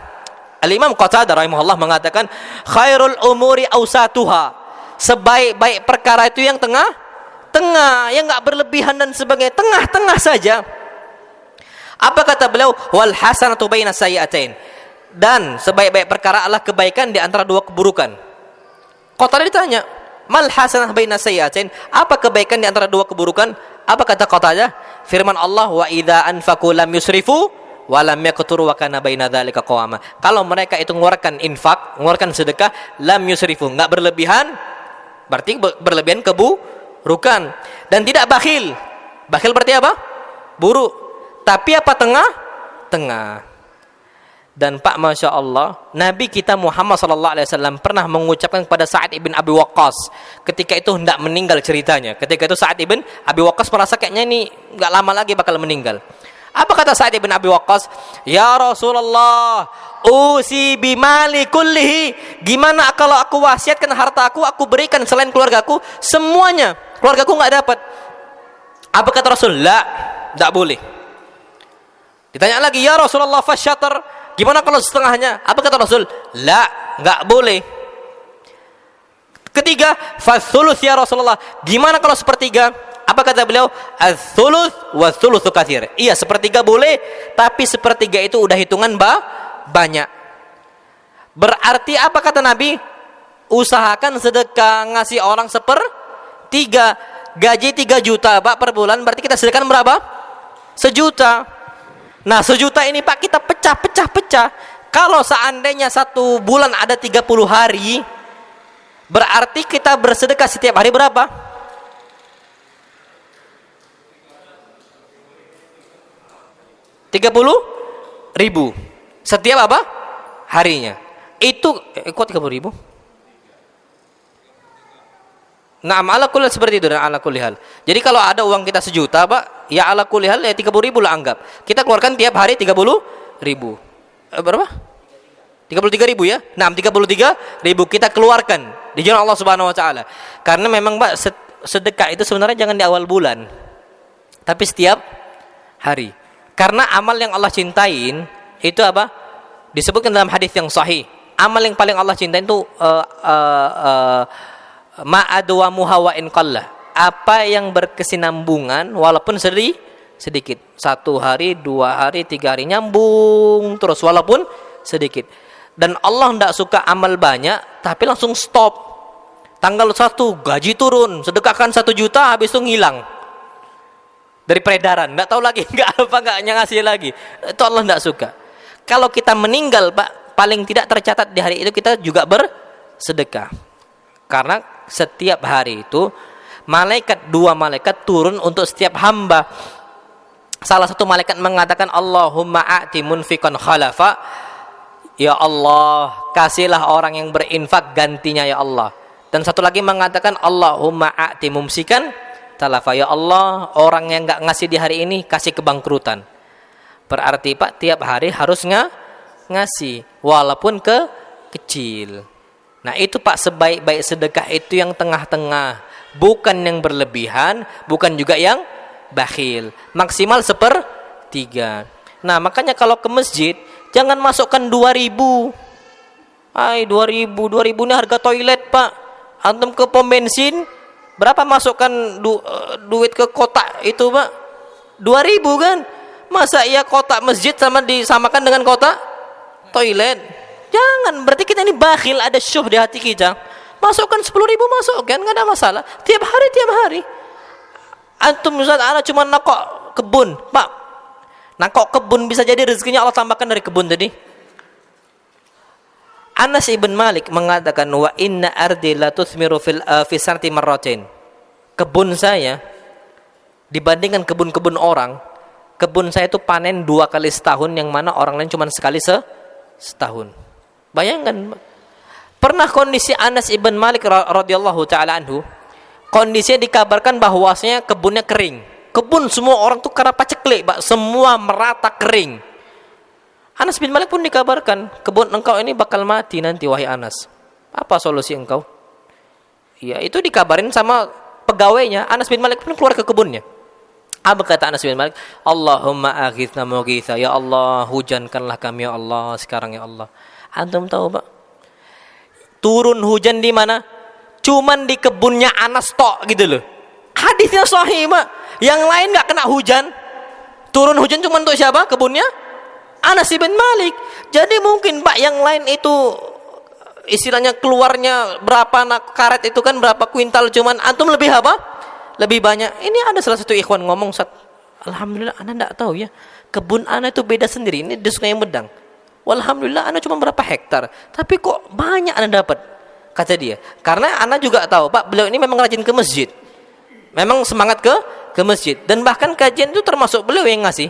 Al-Imam Qatadah rahimahullah mengatakan, khairul umuri awsatuha. Sebaik-baik perkara itu yang tengah, yang nggak berlebihan dan sebagainya, tengah-tengah saja. Apa kata beliau? Wal hasanatu baina sayyi'atain. Dan sebaik-baik perkara adalah kebaikan di antara 2 keburukan. Qatadah ditanya, mal hasanah baina sayyi'atain? Apa kebaikan di antara 2 keburukan? Apa kata Qatadah? Firman Allah, wa idza anfaqu lam yusrifu wa lam yaqturu wa kana baina dzalika qawama. Kalau mereka itu mengeluarkan infak, mengeluarkan sedekah, lam yusrifu, enggak berlebihan, berarti berlebihan keburukan, dan tidak bakhil. Bakhil berarti apa? Buruk. Tapi apa? Tengah. Dan Pak, Masya Allah, Nabi kita Muhammad SAW pernah mengucapkan kepada Sa'ad ibn Abi Waqqas ketika itu hendak meninggal ceritanya. Ketika itu Sa'ad ibn Abi Waqqas merasa kayaknya ini gak lama lagi bakal meninggal. Apa kata Sa'id bin Abi Waqqas? Ya Rasulullah, usi bimali kullihi. Gimana kalau aku wasiatkan hartaku, aku berikan selain keluargaku, semuanya. Keluargaku nggak dapat. Apa kata Rasul? La, tidak boleh. Ditanya lagi, ya Rasulullah fasyatar, gimana kalau setengahnya? Apa kata Rasul? La, nggak boleh. Ketiga, fathuluth ya Rasulullah, gimana kalau sepertiga? Apa kata beliau? Ats-tsuluts wa tsulutsu katsir. Iya, sepertiga boleh, tapi sepertiga itu udah hitungan banyak. Berarti apa kata Nabi? Usahakan sedekah ngasih orang sepertiga. Gaji 3 juta Pak per bulan, berarti kita sedekahkan berapa? 1 juta. Nah, 1 juta ini Pak kita pecah. Kalau seandainya 1 bulan ada 30 hari, berarti kita bersedekah setiap hari berapa? 30.000 setiap apa? Harinya. Itu kok 30.000? Nah, ala kulli seperti itu, dan ala kulli hal. Jadi kalau ada uang kita 1 juta, Pak, ya ala kulli hal ya 30.000 lah anggap. Kita keluarkan tiap hari 30.000. Berapa? 33.000 ya? Nah, 33.000 kita keluarkan di jalan Allah Subhanahu wa taala. Karena memang Pak, sedekah itu sebenarnya jangan di awal bulan, tapi setiap hari. Karena amal yang Allah cintain itu apa? Disebutkan dalam hadis yang sahih. Amal yang paling Allah cintain itu ma'adu wa muhawain qalla. Apa yang berkesinambungan walaupun sedikit. 1 hari, 2 hari, 3 hari nyambung terus walaupun sedikit. Dan Allah tidak suka amal banyak tapi langsung stop. Tanggal 1 gaji turun, sedekahkan 1 juta, habis itu ngilang dari peredaran, nggak tahu lagi nggak ngasih lagi. Itu Allah nggak suka. Kalau kita meninggal Pak, paling tidak tercatat di hari itu kita juga bersedekah. Karena setiap hari itu 2 malaikat turun untuk setiap hamba. Salah satu malaikat mengatakan, Allahumma a'ti munfiqan khalafa. Ya Allah, kasihlah orang yang berinfak gantinya ya Allah. Dan satu lagi mengatakan, Allahumma a'ti mumsikan talafa. Ya Allah, orang yang nggak ngasih di hari ini kasih kebangkrutan. Berarti Pak, tiap hari harus ngasih walaupun kecil. Nah, itu Pak, sebaik-baik sedekah itu yang tengah-tengah, bukan yang berlebihan, bukan juga yang bakhil. Maksimal 1/3. Nah, makanya kalau ke masjid jangan masukkan 2.000. 2.000 ini harga toilet Pak. Antum ke pom bensin berapa masukkan duit ke kotak itu Pak? 2.000 kan? Masa iya kotak masjid disamakan dengan kotak toilet? Jangan, berarti kita ini bakhil, ada syuh di hati kita. Masukkan 10.000, masukkan, nggak ada masalah. Tiap hari. Antum misalnya cuma nakok kebun, Pak. Nakok kebun bisa jadi rezekinya Allah tambahkan dari kebun tadi. Anas ibn Malik mengatakan, wa inna ardi la tuthmiru fi sanati marratain. Kebun saya dibandingkan kebun-kebun orang, kebun saya itu panen 2 kali setahun, yang mana orang lain cuma sekali setahun. Bayangkan, pernah kondisi Anas ibn Malik radhiyallahu taala anhu, kondisinya dikabarkan bahwasanya kebunnya kering. Kebun semua orang tuh karena paceklik, Pak, semua merata kering. Anas bin Malik pun dikabarkan, kebun engkau ini bakal mati nanti wahai Anas. Apa solusi engkau? Ya, itu dikabarin sama pegawainya. Anas bin Malik pun keluar ke kebunnya. Apa kata Anas bin Malik? Allahumma aghithna mughitha. Ya Allah, hujankanlah kami ya Allah sekarang ya Allah. Antum tahu Pak? Turun hujan di mana? Cuman di kebunnya Anas tok gitu loh. Hadisnya sahih Pak. Yang lain nggak kena hujan. Turun hujan cuma untuk siapa? Kebunnya Anas bin Malik. Jadi mungkin Pak yang lain itu istilahnya keluarnya berapa karet itu kan, berapa kuintal, cuman antum lebih apa? Lebih banyak. Ini ada salah satu ikhwan ngomong, alhamdulillah ana enggak tahu ya. Kebun ana itu beda sendiri. Ini di Sungai Medang. Walhamdulillah ana cuma berapa hektar, tapi kok banyak ana dapat. Kata dia. Karena ana juga tahu, Pak, beliau ini memang rajin ke masjid. Memang semangat ke masjid, dan bahkan kajian itu termasuk beliau yang ngasih.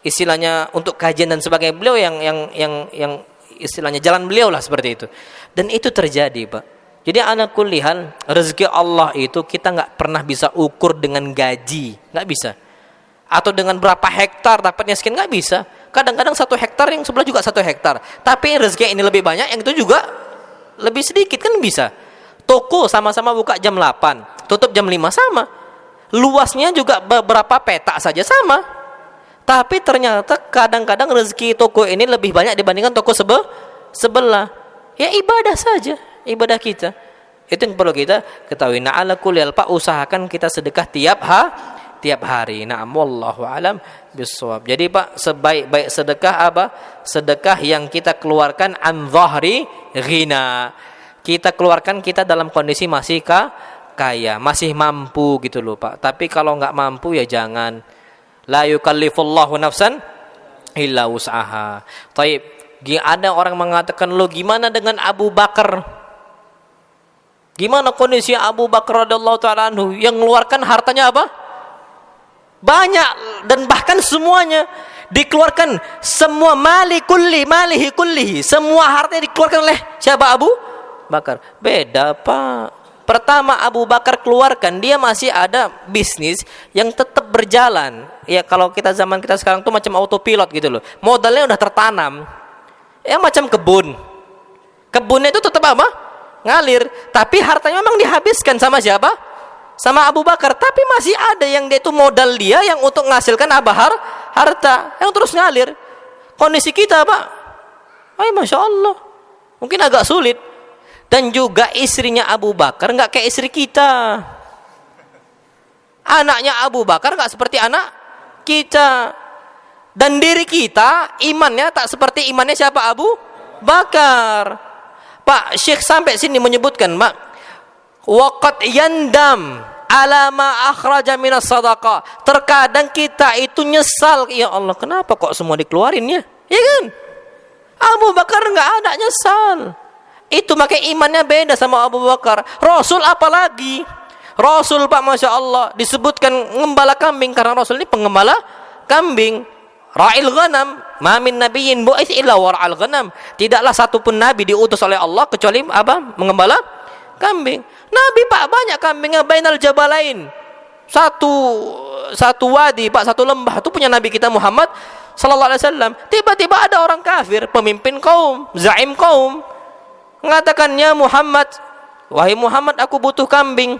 Istilahnya untuk kajian dan sebagainya, beliau yang istilahnya jalan beliau lah seperti itu. Dan itu terjadi Pak. Jadi ala kulli hal, rezeki Allah itu kita nggak pernah bisa ukur dengan gaji, nggak bisa. atau dengan berapa hektar dapatnya sekian, nggak bisa. Kadang-kadang 1 hektar yang sebelah juga 1 hektar, tapi rezeki ini lebih banyak, yang itu juga lebih sedikit, kan bisa. Toko sama-sama buka jam 8, tutup jam 5, sama. Luasnya juga beberapa petak saja sama. Tapi ternyata kadang-kadang rezeki toko ini lebih banyak dibandingkan toko sebelah. Ya ibadah saja, ibadah kita. Itu yang perlu kita ketahui. Ala kulli hal, Pak, usahakan kita sedekah tiap hari. Na'am, wallahu alam bissawab. Jadi Pak, sebaik-baik sedekah apa? Sedekah yang kita keluarkan an dhahri ghina. Kita keluarkan kita dalam kondisi masih kaya, masih mampu gitu loh Pak. Tapi kalau nggak mampu ya jangan. La yukallifullahu nafsan illa wus'aha. Taib, ada orang mengatakan, lo gimana dengan Abu Bakar? Gimana kondisi Abu Bakar radhiyallahu ta'ala anhu yang mengeluarkan hartanya apa? Banyak, dan bahkan semuanya dikeluarkan, semua malihi kullihi, semua hartanya dikeluarkan oleh siapa? Abu Bakar. Beda Pak. Pertama Abu Bakar keluarkan, dia masih ada bisnis yang tetap berjalan. Ya kalau kita zaman kita sekarang tuh macam autopilot gitu loh. Modalnya udah tertanam. Ya macam kebun. Kebunnya itu tetap apa? Ngalir. Tapi hartanya memang dihabiskan sama siapa? Sama Abu Bakar. Tapi masih ada yang dia itu modal dia yang untuk menghasilkan apa? Harta yang terus ngalir. Kondisi kita Pak, Masya Allah, mungkin agak sulit. Dan juga istrinya Abu Bakar nggak kayak istri kita. Anaknya Abu Bakar nggak seperti anak kita. Dan diri kita imannya tak seperti imannya siapa? Abu Bakar. Pak Syekh sampai sini menyebutkan, Pak, waqad yandam ala ma akhraja minas sadaqah. Terkadang kita itu nyesal, ya Allah kenapa kok semua dikeluarin ya? Ya kan? Abu Bakar nggak ada nyesal. Itu makanya imannya beda sama Abu Bakar. Rasul apalagi? Rasul Pak, Masya Allah, disebutkan ngembala kambing karena Rasul ini pengembala kambing. Ra'il ghanam, ma min nabiyyin bu'its illa wara'al ghanam. Tidaklah satupun nabi diutus oleh Allah kecuali apa? Mengembala kambing. Nabi Pak banyak kambingnya, bainal jabalain. Satu wadi Pak, satu lembah itu punya Nabi kita Muhammad sallallahu alaihi wasallam. Tiba-tiba ada orang kafir, pemimpin kaum, zaim kaum, mengatakannya Muhammad, wahai Muhammad, aku butuh kambing.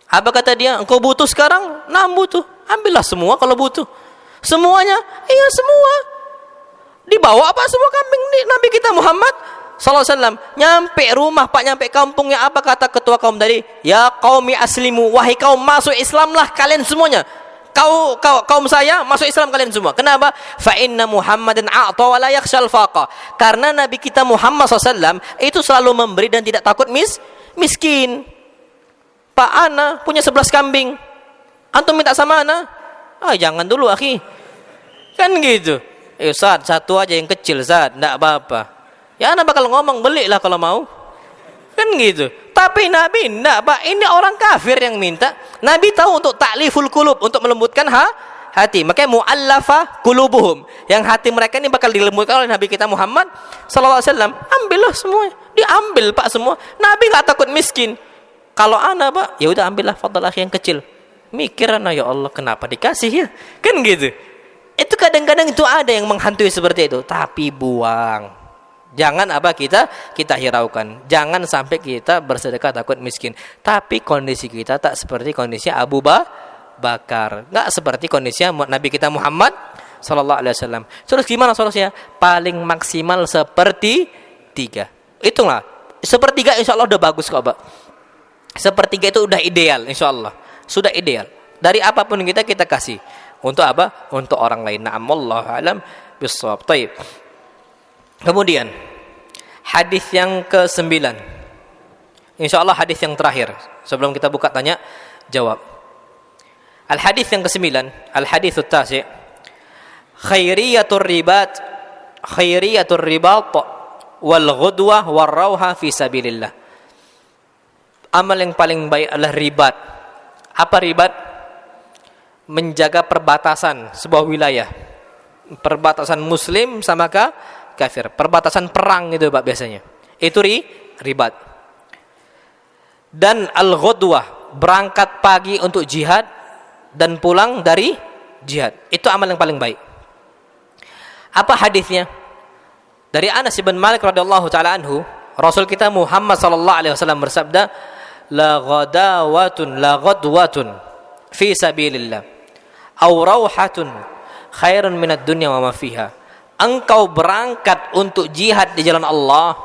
Apa kata dia? Engkau butuh sekarang? Nah, butuh. Ambillah semua kalau butuh. Semuanya? Iya semua. Dibawa apa semua kambing Nabi kita Muhammad sallallahu alaihi wasallam. Nyampe rumah Pak, nyampe kampungnya, apa kata ketua kaum tadi? Ya qaumi aslimu, wahai kaum masuk Islamlah kalian semuanya. Kaum saya masuk Islam kalian semua. Kenapa? Fa inna Muhammadan a'ta wa la yakhshal faqa. Karena Nabi kita Muhammad SAW itu selalu memberi dan tidak takut miskin. Pak, ana punya 11 kambing. Antum minta sama ana? Jangan dulu, akhi. Kan gitu. Ustaz, satu aja yang kecil, Ustaz, enggak apa-apa. Ya ana bakal ngomong, belilah kalau mau. Kan gitu. Tapi Nabi enggak Pak, ini orang kafir yang minta. Nabi tahu untuk ta'liful qulub, untuk melembutkan hati. Makanya mu'allafa qulubuhum, yang hati mereka ini bakal dilembutkan oleh Nabi kita Muhammad sallallahu alaihi wasallam. Ambillah semua. Diambil Pak semua. Nabi enggak takut miskin. Kalau ana Pak, ya udah ambillah, fadhal akhi yang kecil. Mikir ana, ya Allah kenapa dikasih ya? Kan gitu. Itu kadang-kadang itu ada yang menghantui seperti itu, tapi buang. Jangan kita hiraukan. Jangan sampai kita bersedekah takut miskin. Tapi kondisi kita tak seperti kondisi Abu Bakar. Enggak seperti kondisi Nabi kita Muhammad sallallahu alaihi wasallam. Terus gimana solusinya? Paling maksimal 1/3. Itulah. 1/3 insyaallah udah bagus kok, Pak. 1/3 itu udah ideal insyaallah. Sudah ideal. Dari apapun kita kasih. Untuk apa? Untuk orang lain. Na'am, wallahu alam bissawab. Baik. Kemudian hadis yang ke-9, insyaallah hadis yang terakhir sebelum kita buka tanya jawab. Al hadis yang ke-9, al haditsut tasi', khairiyatur ribat wal ghudwah war rauha fi sabilillah. Amal yang paling baik adalah ribat. Apa ribat? Menjaga perbatasan sebuah wilayah, perbatasan muslim sama kafir, perbatasan perang itu Pak biasanya. Itu ribat. Dan al-ghudwah, berangkat pagi untuk jihad dan pulang dari jihad. Itu amal yang paling baik. Apa hadisnya? Dari Anas bin Malik radhiyallahu taala anhu, Rasul kita Muhammad sallallahu alaihi wasallam bersabda, la ghadwatun fi sabilillah aw rauhatun khairun minad dunya wa ma fiha. Engkau berangkat untuk jihad di jalan Allah.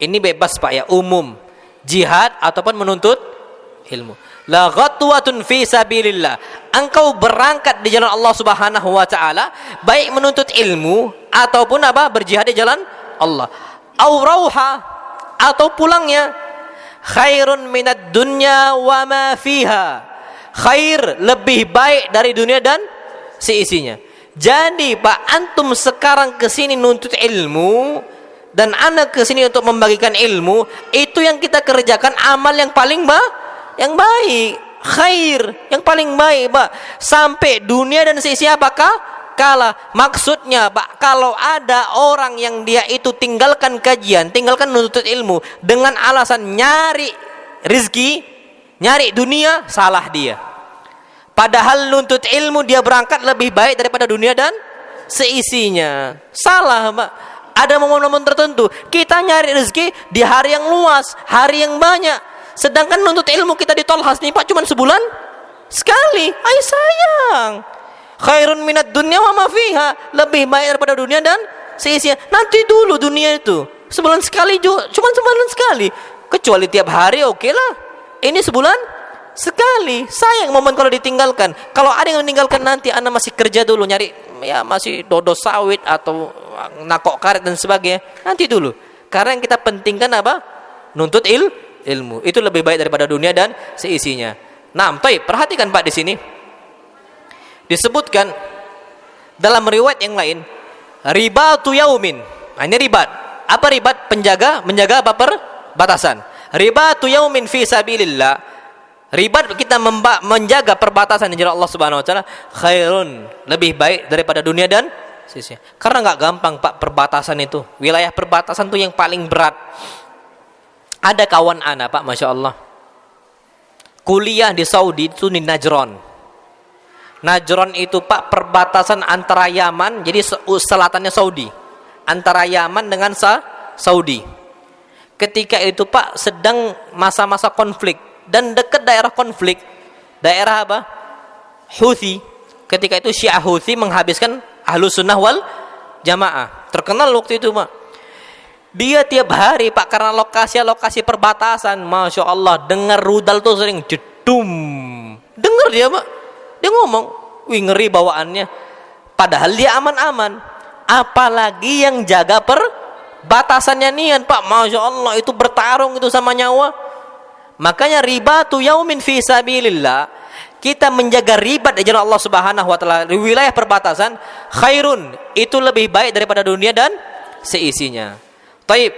Ini bebas Pak ya, umum. Jihad ataupun menuntut ilmu. La ghadwatun fi sabilillah. Engkau berangkat di jalan Allah Subhanahu wa taala, baik menuntut ilmu ataupun apa? Berjihad di jalan Allah. Au rauha, atau pulangnya, khairun minad dunya wa ma fiha. Khair, lebih baik dari dunia dan seisinya. Jadi Pak, antum sekarang kesini nuntut ilmu dan anak kesini untuk membagikan ilmu, itu yang kita kerjakan amal yang paling yang baik, khair, yang paling baik Pak. Sampai dunia dan seisinya apakah kalah. Maksudnya Pak, kalau ada orang yang dia itu tinggalkan kajian, tinggalkan menuntut ilmu dengan alasan nyari rizki, nyari dunia, salah dia. Padahal nuntut ilmu dia berangkat lebih baik daripada dunia dan seisinya. Salah Pak. Ada momen-momen tertentu kita nyari rezeki di hari yang luas, hari yang banyak, sedangkan nuntut ilmu kita ditolak nih Pak, cuman sebulan sekali. Ay sayang. Khairun minad dunya wa ma fiha, lebih baik daripada dunia dan seisinya. Nanti dulu dunia itu sebulan sekali juga, cuma sebulan sekali. Kecuali tiap hari oke lah. Ini sebulan sekali. Sayang momen kalau ditinggalkan. Kalau ada yang meninggalkan, nanti Anda masih kerja dulu, nyari ya masih dodo sawit atau nakok karet dan sebagainya. Nanti dulu. Karena yang kita pentingkan apa? Nuntut ilmu. Itu lebih baik daripada dunia dan seisinya. Nah, baik, perhatikan Pak di sini. Disebutkan dalam riwayat yang lain, ribatu yaumin. Nah, ini ribat. Apa ribat? Menjaga apa? Perbatasan. Ribatu yaumin fi sabilillah. Ribat kita menjaga perbatasan di jalan Allah Subhanahu wa taala, khairun, lebih baik daripada dunia dan sisinya. Karena enggak gampang Pak perbatasan itu. Wilayah perbatasan itu yang paling berat. Ada kawan ana Pak, Masya Allah, kuliah di Saudi itu di Najran. Najran itu Pak perbatasan antara Yaman, jadi selatannya Saudi, antara Yaman dengan Saudi. Ketika itu Pak sedang masa-masa konflik, dan dekat daerah konflik, daerah apa? Houthi. Ketika itu Syiah Houthi menghabiskan Ahlus Sunnah wal Jamaah. Terkenal waktu itu Pak. Dia tiap hari Pak, karena lokasi perbatasan, Masya Allah, dengar rudal tuh sering jedum. Dengar dia Pak. Dia ngomong, wih ngeri bawaannya. Padahal dia aman-aman. Apalagi yang jaga perbatasannya nian Pak, Masya Allah, itu bertarung itu sama nyawa. Makanya ribatu yaumin fi sabilillah, kita menjaga ribat di jalan Allah Subhanahu wa taala di wilayah perbatasan, khairun, itu lebih baik daripada dunia dan seisinya. Taib.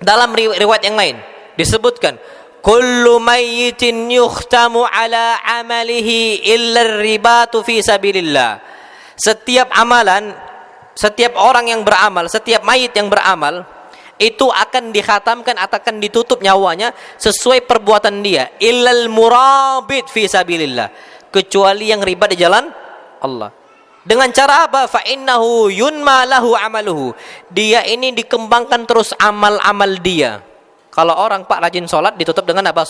Dalam riwayat yang lain disebutkan, kullu mayyitin yukhtamu ala amalihi illa ribatu fi sabilillah. Setiap amalan, setiap orang yang beramal, setiap mayit yang beramal, itu akan dikhatamkan, akan ditutup nyawanya sesuai perbuatan dia, illal murabit fi sabilillah, kecuali yang riba di jalan Allah. Dengan cara apa? Fa innahu yunma lahu amaluhu, dia ini dikembangkan terus amal-amal dia. Kalau orang Pak rajin sholat, ditutup dengan apa?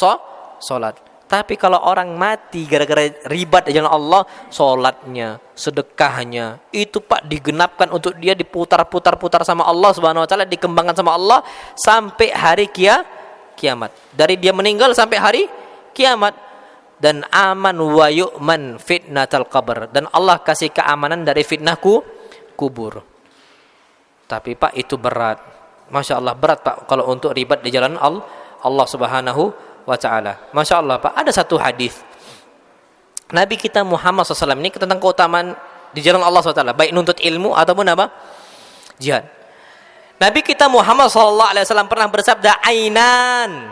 Sholat. Tapi kalau orang mati gara-gara ribat di jalan Allah, sholatnya, sedekahnya, itu Pak digenapkan untuk dia, diputar-putar sama Allah Subhanahu wa taala, dikembangkan sama Allah sampai hari kiamat. Dari dia meninggal sampai hari kiamat. Dan aman wa yu'man fitnatal qabr, dan Allah kasih keamanan dari fitnah kubur. Tapi Pak itu berat. Masya Allah, berat Pak kalau untuk ribat di jalan Allah Subhanahu wa ta'ala. Masya Allah Pak, ada satu hadis Nabi kita Muhammad SAW ini tentang keutamaan di jalan Allah SWT, baik nuntut ilmu ataupun apa? Jihad. Nabi kita Muhammad SAW pernah bersabda, ainan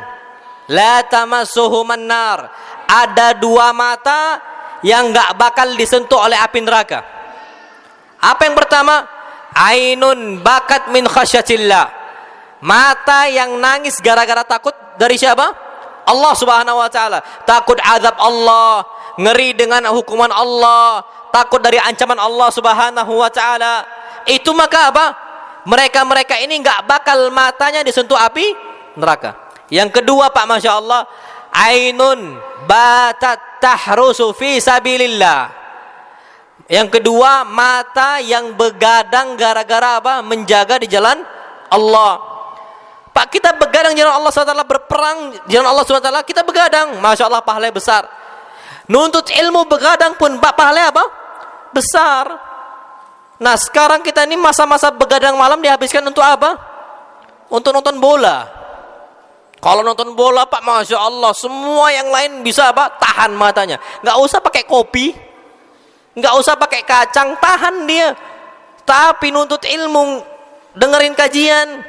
la tamassuhuman nar, ada dua mata yang gak bakal disentuh oleh api neraka. Apa yang pertama? Ainun bakat min khasyatillah, mata yang nangis gara-gara takut dari siapa? Allah Subhanahu wa taala. Takut azab Allah, ngeri dengan hukuman Allah, takut dari ancaman Allah Subhanahu wa taala, itu maka apa? Mereka-mereka ini enggak bakal matanya disentuh api neraka. Yang kedua Pak, Masya Allah, ainun batat tahrusu fi sabilillah. Yang kedua, mata yang begadang gara-gara apa? Menjaga di jalan Allah. Pak, kita begadang jalan Allah SWT, berperang jalan Allah SWT, kita begadang, Masya Allah, pahalanya besar. Nuntut ilmu begadang pun Pak, pahalanya apa? Besar. Nah sekarang kita ini masa-masa begadang malam dihabiskan untuk apa? Untuk nonton bola. Kalau nonton bola Pak, Masya Allah, semua yang lain bisa apa? Tahan matanya. Nggak usah pakai kopi, nggak usah pakai kacang, tahan dia. Tapi nuntut ilmu, dengerin kajian,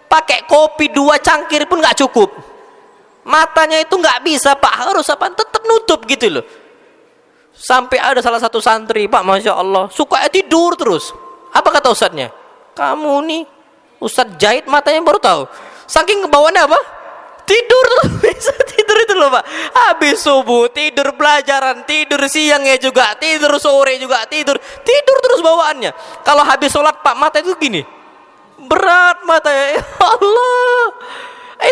pakai kopi 2 cangkir pun nggak cukup. Matanya itu nggak bisa Pak, harus apa? Tetap nutup gitu loh. Sampai ada salah satu santri Pak, Masya Allah, suka tidur terus. Apa kata ustadznya? Kamu nih ustadz jahit matanya baru tahu. Saking kebawaannya apa? Tidur terus, bisa tidur itu loh Pak. Habis subuh tidur, pelajaran tidur, siangnya juga tidur, sore juga tidur terus bawaannya. Kalau habis sholat Pak, mata itu gini, berat matanya. Ya Allah,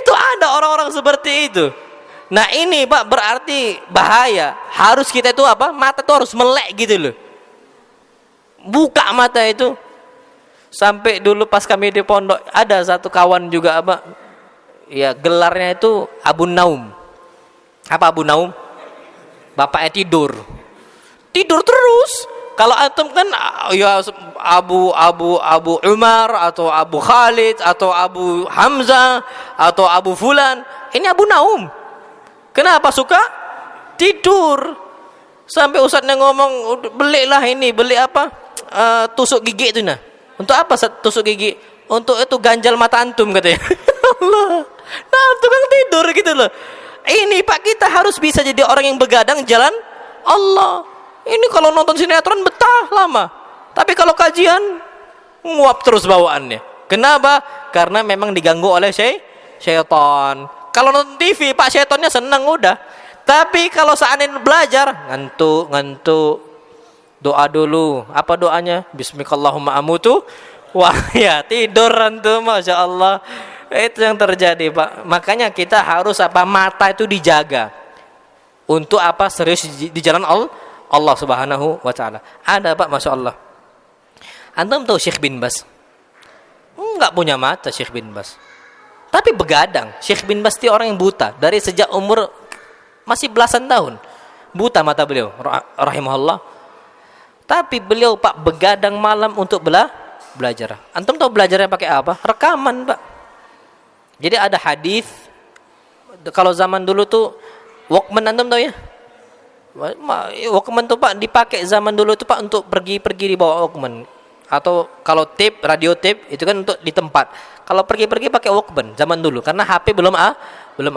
itu ada orang-orang seperti itu. Nah ini Pak berarti bahaya. Harus kita itu apa? Mata itu harus melek gitu loh. Buka mata itu. Sampai dulu pas kami di pondok ada satu kawan juga apa? Ya gelarnya itu Abu Naum. Apa Abu Naum? Bapaknya tidur. Tidur terus. Kalau antum kan ya Abu Umar atau Abu Khalid atau Abu Hamzah atau Abu Fulan. Ini Abu Naum. Kenapa suka tidur? Sampai ustadznya ngomong, belilah ini, beli apa? Tusuk gigi itu nah. Untuk apa tusuk gigi? Untuk itu ganjal mata antum katanya. Allah. Nah, tukang tidur gitu loh. Ini Pak, kita harus bisa jadi orang yang begadang jalan Allah. Ini kalau nonton sinetron betah lama. Tapi kalau kajian nguap terus bawaannya. Kenapa? Karena memang diganggu oleh syaitan. Kalau nonton TV Pak, syaitannya senang udah. Tapi kalau seandainya belajar, ngantuk, doa dulu. Apa doanya? Bismillahirrahmanirrahim amutu. Wah ya tidur antum, Masya Allah. Itu yang terjadi Pak. Makanya kita harus apa? Mata itu dijaga. Untuk apa? Serius di jalan Allah Subhanahu wa taala. Ada Pak, Masya Allah. Antum tahu Syekh bin Bas? Enggak punya mata Syekh bin Bas. Tapi begadang. Syekh bin Bas itu orang yang buta dari sejak umur masih belasan tahun. Buta mata beliau, rahimahullah. Tapi beliau Pak begadang malam untuk belajar. Antum tahu belajarnya pakai apa? Rekaman Pak. Jadi ada hadis. Kalau zaman dulu tuh Walkman, antum tahu ya? Walkman tuh Pak dipakai zaman dulu tuh Pak untuk pergi-pergi di bawah Walkman. Atau kalau tape, radio tape itu kan untuk di tempat. Kalau pergi-pergi pakai Walkman zaman dulu karena HP belum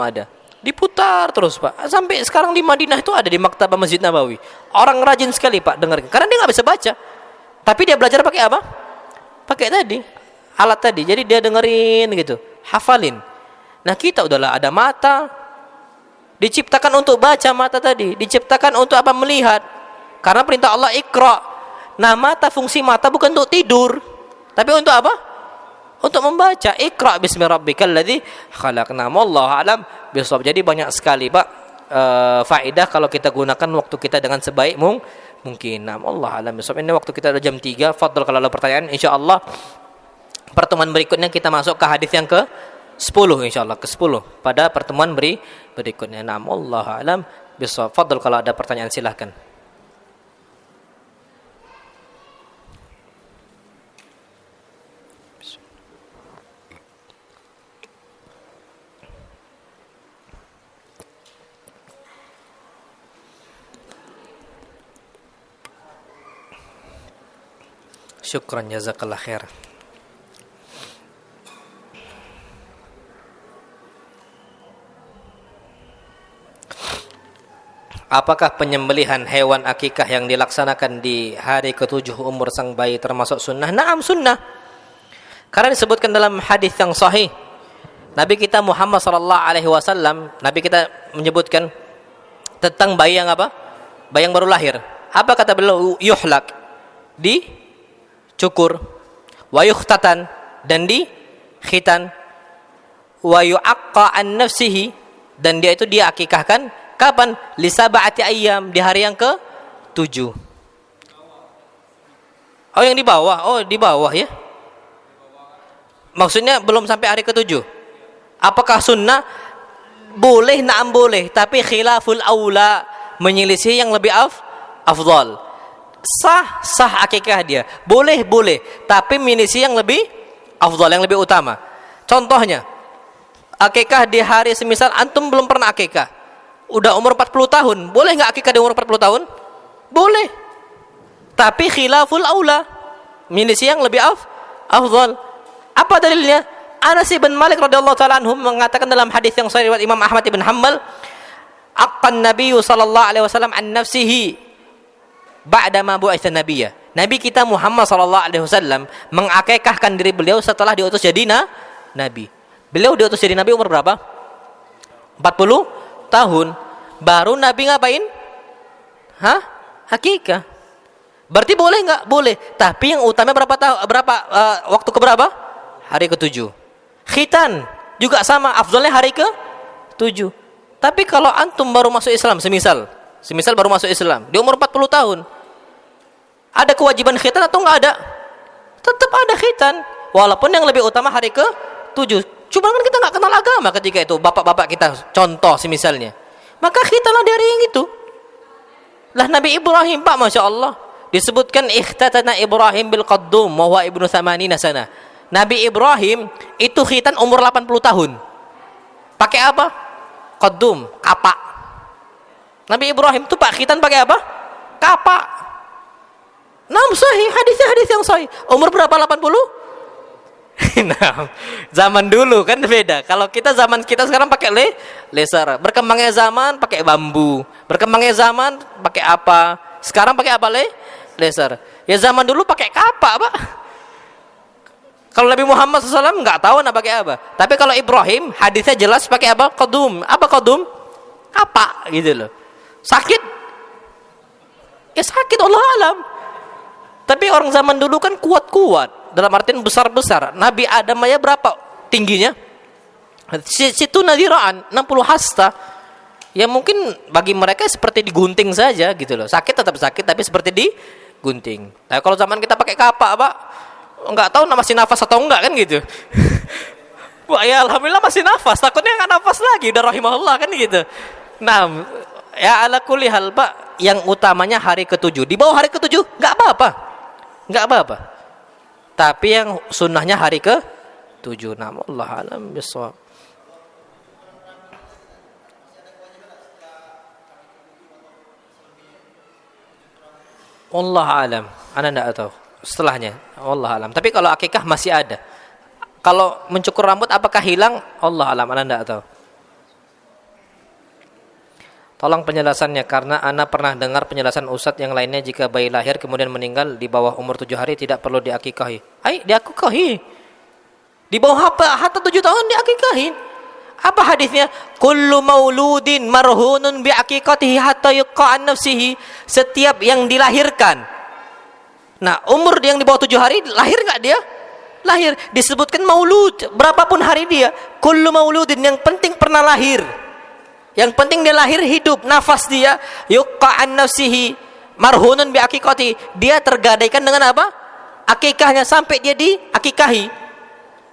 ada. Diputar terus Pak. Sampai sekarang di Madinah itu ada di Maktabah Masjid Nabawi. Orang rajin sekali Pak dengerin karena dia nggak bisa baca. Tapi dia belajar pakai apa? Pakai tadi, alat tadi. Jadi dia dengerin gitu, hafalin. Nah, kita udahlah ada mata. Diciptakan untuk baca mata tadi, diciptakan untuk apa? Melihat. Karena perintah Allah Iqra. Nah, fungsi mata bukan untuk tidur, tapi untuk apa? Untuk membaca. Iqra bismi rabbikal ladzi khalaq. Wallahu alam bisawab. Jadi banyak sekali Pak faedah kalau kita gunakan waktu kita dengan sebaik mungkin. Wallahu alam bisawab. Ini waktu kita udah jam 3. Fadhil kalau ada pertanyaan, insyaallah pertemuan berikutnya kita masuk ke hadis yang ke-10 insyaallah, ke-10 pada pertemuan berikutnya. Wallahu alam bisawab. Fadhil kalau ada pertanyaan silahkan. Syukran jazakallah khair. Apakah penyembelihan hewan akikah yang dilaksanakan di hari ke-7 umur sang bayi termasuk sunnah? Naam, sunnah. Karena disebutkan dalam hadis yang sahih. Nabi kita Muhammad sallallahu alaihi wasallam, Nabi kita menyebutkan tentang bayi yang apa? Bayi yang baru lahir. Apa kata beliau? Yuhlak, dicukur, wa yukhtatan, dan di khitan, wa yu'aqqa an nafsihi, dan dia itu dia akikahkan kapan? Li sab'ati ayyam, di hari yang ke-7. Oh, yang di bawah. Oh, di bawah ya. Maksudnya belum sampai hari ke-7. Apakah sunnah? Boleh, na'am boleh, tapi khilaful aula, menyelisih yang lebih afdal. Sah akikah dia. Boleh, tapi menyelisih yang lebih afdal, yang lebih utama. Contohnya, akikah di hari semisal antum belum pernah akikah, udah umur 40 tahun, boleh nggak akikah di umur 40 tahun? Boleh, tapi khilaful aula, menyelisih yang lebih afdal. Apa dalilnya? Anas bin Malik radhiyallahu taala anhu mengatakan dalam hadis yang sahih riwayat Imam Ahmad bin Hanbal, aqan Nabi sallallahu alaihi wasallam an nafsihi ba'da ma bu'itsa nabiyya. Nabi kita Muhammad sallallahu alaihi wasallam mengakikahkan diri beliau setelah diutus jadi nabi. Beliau diutus jadi nabi umur berapa? 40 tahun. Baru nabi ngapain? Akikah. Berarti boleh nggak? Boleh. Tapi yang utama waktu keberapa? Hari ke-7. Khitan juga sama, afdalnya hari ke-7. Tapi kalau antum baru masuk Islam, semisal baru masuk Islam di umur 40 tahun, ada kewajiban khitan atau nggak ada? Tetap ada khitan, walaupun yang lebih utama hari ke-7. Cuma kan kita nggak kenal agama ketika itu, bapak-bapak kita contoh semisalnya, maka khitanlah dari yang itu. Lah Nabi Ibrahim, Pak, Masya Allah, disebutkan ikhtatana Ibrahim bil qaddum wa huwa ibnu 80 sana. Nabi Ibrahim itu khitan umur 80 tahun. Pakai apa? Qaddum, kapak. Nabi Ibrahim itu Pak khitan pakai apa? Kapak. Sahih, hadisnya hadis yang sahih. Umur berapa? 80? Nah, zaman dulu kan beda. Kalau zaman kita sekarang pakai laser. Berkembangnya zaman pakai bambu. Berkembangnya zaman pakai apa? Sekarang pakai apa? Laser. Ya zaman dulu pakai kapak, Pak. Kalau Nabi Muhammad SAW nggak tahu nak pakai apa. Tapi kalau Ibrahim hadisnya jelas pakai apa? Qadum. Apa qadum? Kapak gitu loh. Sakit? Ya sakit, Allah alam. Tapi orang zaman dulu kan kuat-kuat, dalam artian besar-besar. Nabi Adam aja berapa tingginya? Situ nadiraan 60 hasta. Ya mungkin bagi mereka seperti digunting saja gitu loh. Sakit tetap sakit, tapi seperti digunting. Nah, kalau zaman kita pakai kapak, Pak, nggak tahu masih nafas atau enggak kan gitu. Wah, ya alhamdulillah masih nafas, takutnya nggak nafas lagi, udah rahimahullah kan gitu. Nah, ya ala kulli hal, Pak, yang utamanya hari ke-7. Di bawah hari ke-7 nggak apa-apa. Tapi yang sunnahnya hari ke-7. Nah, Allah alam bisawab. Allah alam, anda enggak tahu setelahnya, Allah alam. Tapi kalau akikah masih ada. Kalau mencukur rambut apakah hilang? Allah alam, anda enggak tahu. Tolong penjelasannya, karena ana pernah dengar penjelasan ustadz yang lainnya, jika bayi lahir kemudian meninggal di bawah umur 7 hari tidak perlu diakikahi. Diakikahi. Di bawah hatta 7 tahun diakikahin. Apa hadisnya? Kullu mauludin marhunun bi aqiqatihi hatta yuqqa an nafsihi. Setiap yang dilahirkan. Nah, umur yang di bawah 7 hari lahir enggak dia? Lahir. Disebutkan maulud, berapapun hari dia. Kullu mauludin, yang penting pernah lahir. Yang penting dia lahir hidup, nafas dia. Yuqqa an nafsihi marhunun bi aqiqatihi. Dia tergadaikan dengan apa? Akikahnya, sampai dia diakikahi.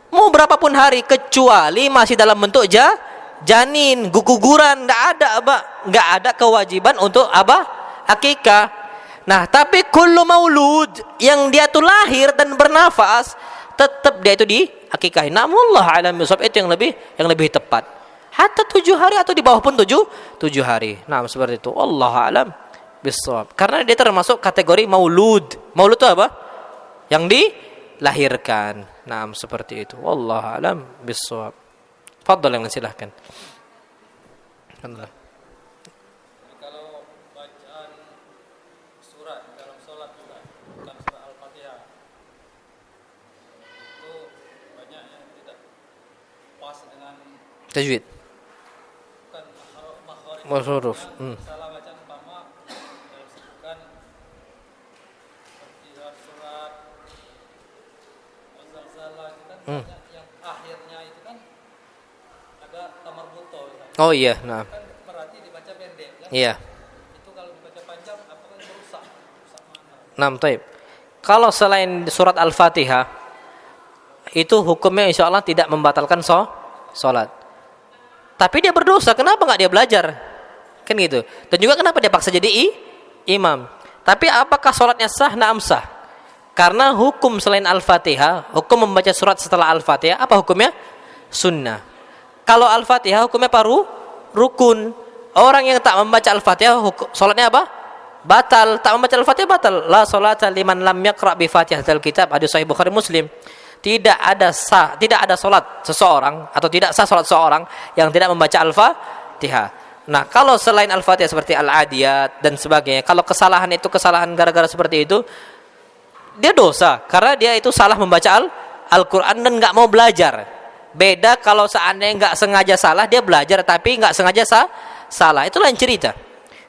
Mau berapapun hari, kecuali masih dalam bentuk janin, guguran, enggak ada kewajiban untuk apa? Akikah. Nah, tapi kullu maulud, yang dia tuh lahir dan bernafas, tetap dia itu diakikahi. Namullah alam bisawab, itu yang lebih tepat. Hatta 7 hari atau di bawah pun 7 hari. Nah, seperti itu. Allah alam bisawab. Karena dia termasuk kategori maulud. Maulud itu apa? Yang dilahirkan. Nah, seperti itu. Wallahu alam bissawab. Fadhal, yang silahkan. Alhamdulillah. Kalau bacaan surat dalam sholat juga, bukan surat Al-Fatihah, itu banyak yang tidak pas dengan Tajwid. Bukan makhraj. Huruf. Salah bacaan umpama dalam sebutan Yang akhirnya itu kan ada tamar buto. Oh iya, nah. Kan berarti dibaca pendek kan? Iya. Itu kalau dibaca panjang apakah merusak? Rusak mana? Nah, taib. Kalau selain surat Al-Fatihah itu hukumnya insya Allah tidak membatalkan sholat. Tapi dia berdosa, kenapa nggak dia belajar? Kan gitu. Dan juga kenapa dia paksa jadi imam? Tapi apakah sholatnya sah? Na'am sah. Karena hukum selain Al-Fatihah, hukum membaca surat setelah Al-Fatihah, apa hukumnya? Sunnah. Kalau Al-Fatihah hukumnya rukun. Orang yang tak membaca Al-Fatihah, sholatnya apa? Batal. Tak membaca Al-Fatihah batal. La sholata liman lam yaqra' bi Fatihatil Kitab. Hadis Sahih Bukhari Muslim. Tidak ada salat seseorang atau tidak sah salat seseorang yang tidak membaca Al-Fatihah. Nah, kalau selain Al-Fatihah seperti Al-Adiyat dan sebagainya, kalau kesalahan itu kesalahan gara-gara seperti itu, dia dosa karena dia itu salah membaca Al-Qur'an dan nggak mau belajar. Beda kalau seandainya nggak sengaja salah, dia belajar tapi nggak sengaja salah. Itu lain cerita.